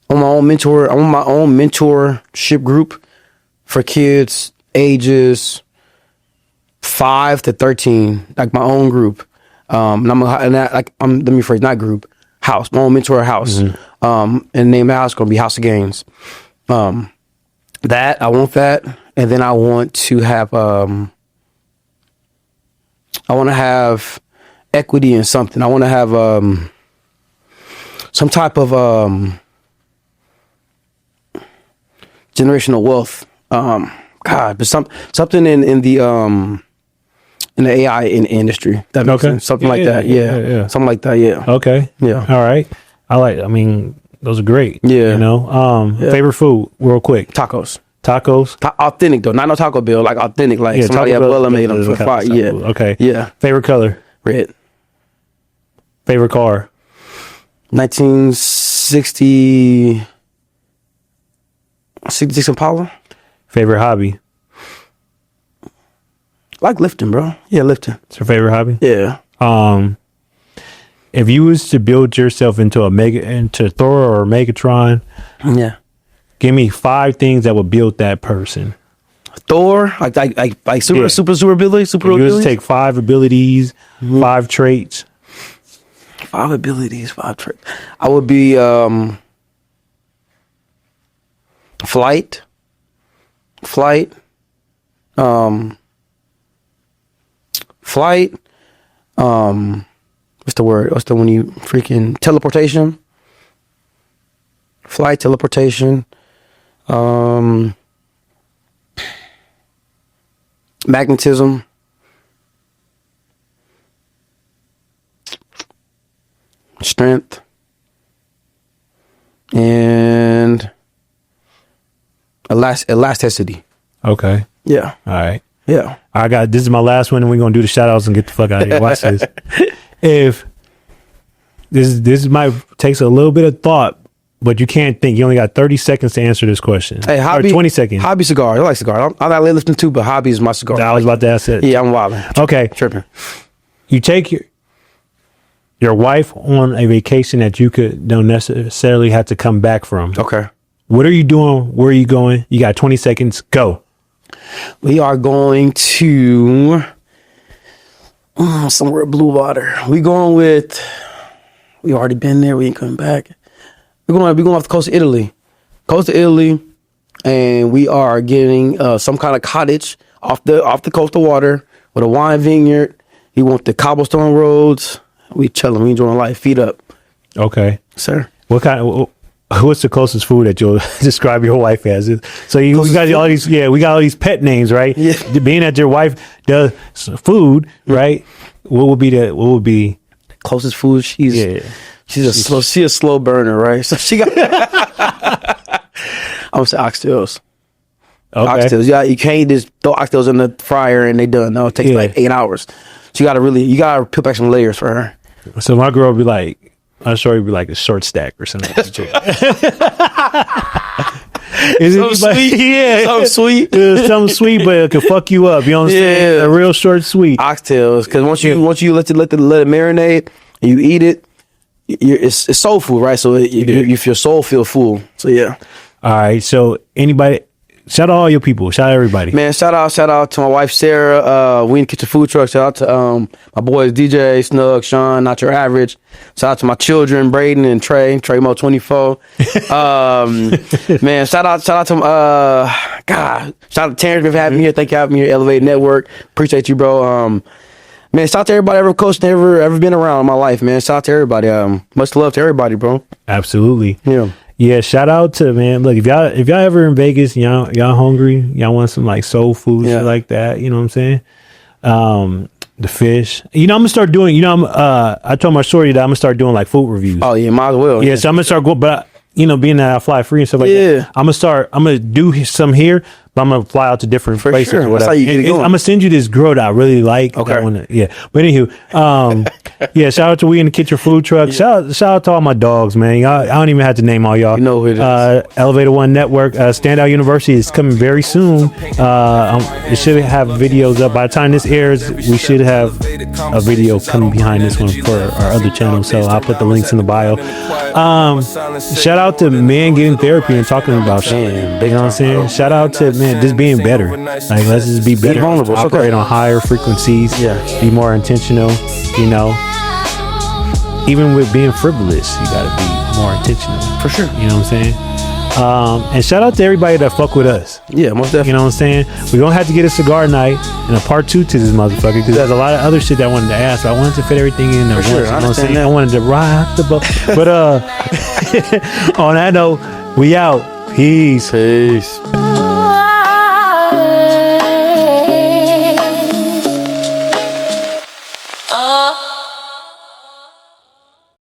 my own mentor. I want my own mentorship group for kids ages 5 to 13, like my own group. Let me rephrase, not group, house, my own mentor house. And the name of the house is going to be House of Gains. That, I want that. And then I want to have I want to have equity in something. I want to have some type of generational wealth. But something in the AI industry. That makes sense. Something like that. Yeah. Something like that. Yeah. Okay. Yeah. All right. I mean, those are great. Yeah. You know. Favorite food, real quick. Tacos. Authentic though, not no Taco Bell, like authentic, like somebody at Bella made them for fire. Yeah. Okay. Yeah. Favorite color? Red. Favorite car? 1960 66 Impala. Favorite hobby? I like lifting, bro. Yeah, lifting. It's your favorite hobby? Yeah. If you was to build yourself into Thor or Megatron, Yeah. give me 5 things that would build that person. Thor, like super ability, super If you was abilities. to take 5 abilities, 5 traits. 5 abilities, 5 traits. I would be flight. What's the word? What's the when you freaking teleportation? Flight, teleportation. Magnetism. Strength. And elasticity. Okay. Yeah. All right. Yeah. This is my last one, and we're gonna do the shout outs and get the fuck out of here. Watch this. If this might takes a little bit of thought, but you can't think. You only got 30 seconds to answer this question. Hey, hobby. Or 20 seconds. Hobby cigar. I like cigar. I like lifting too, but hobby is my cigar. I was about to ask it. Yeah, I'm wilding. Okay. Tripping. You take your wife on a vacation that you don't necessarily have to come back from. Okay. What are you doing? Where are you going? You got 20 seconds. Go. We are going to somewhere blue water. We already been there. We ain't coming back. We're going off the coast of Italy. And we are getting some kind of cottage off the coast of water with a wine vineyard. We want the cobblestone roads. We chilling. We enjoying life. Feet up. Okay. Sir. What's the closest food that you'll describe your wife as? So we got all these pet names, right? Yeah. Being that your wife does food, right? What would be Closest food? She's a slow burner, right? So she got I'm gonna say oxtails. Okay. Oxtails. Yeah, you can't just throw oxtails in the fryer and they done. No, it takes like 8 hours. So you gotta peel back some layers for her. So my girl would be like, I'm sure it'd be like a short stack or something. Something sweet. Yeah. Something sweet. Something sweet, but it could fuck you up. You know what I'm saying? A real short sweet. Oxtails. Because once you let it marinate and you eat it, it's soul food, right? So if your soul feel full. So yeah. All right. So shout out all your people. Shout out everybody. Man, shout out to my wife Sarah. We in the Kitchen Food Truck. Shout out to my boys DJ, Snug, Sean, Not Your Average. Shout out to my children, Braden and Trey Mo 24. Man, shout out to shout out to Terrence for having me here. Thank you for having me here, Elevate Network. Appreciate you, bro. Man, shout out to everybody ever coached, ever been around in my life, man. Shout out to everybody. Much love to everybody, bro. Absolutely. Yeah. Yeah, shout out to, man. Look, if y'all ever in Vegas, y'all hungry, y'all want some like soul food, shit like that. You know what I'm saying? The fish. You know, I'm gonna start doing. You know, I told my story that I'm gonna start doing like food reviews. Oh yeah, might as well. Yeah, so I'm gonna start going, but being that I fly free and stuff like that, I'm gonna do some here, but I'm gonna fly out to different places or whatever. That's how you get it going. I'm gonna send you this girl that I really like. Okay. But anywho, shout out to We in the Kitchen Food Truck. Shout out to all my dogs, man. I don't even have to name all y'all. You know who it is. Elevator One Network, Standout University is coming very soon. It should have videos up by the time this airs. We should have a video coming behind this one for our other channel. So I'll put the links in the bio. Shout out to men getting therapy and talking about shit. You know what I'm saying? Shout out to just being better. Like, let's just be better. Be vulnerable. Operate on higher frequencies. Yeah. Be more intentional. You know, even with being frivolous, you gotta be more intentional. For sure. You know what I'm saying? And shout out to everybody that fuck with us. Yeah, most definitely. You know what I'm saying? We're gonna have to get a cigar night. a part 2 to this motherfucker because there's a lot of other shit that I wanted to ask. I wanted to fit everything in there. Sure, I understand that. I wanted to rock the boat. But on that note, we out. Peace.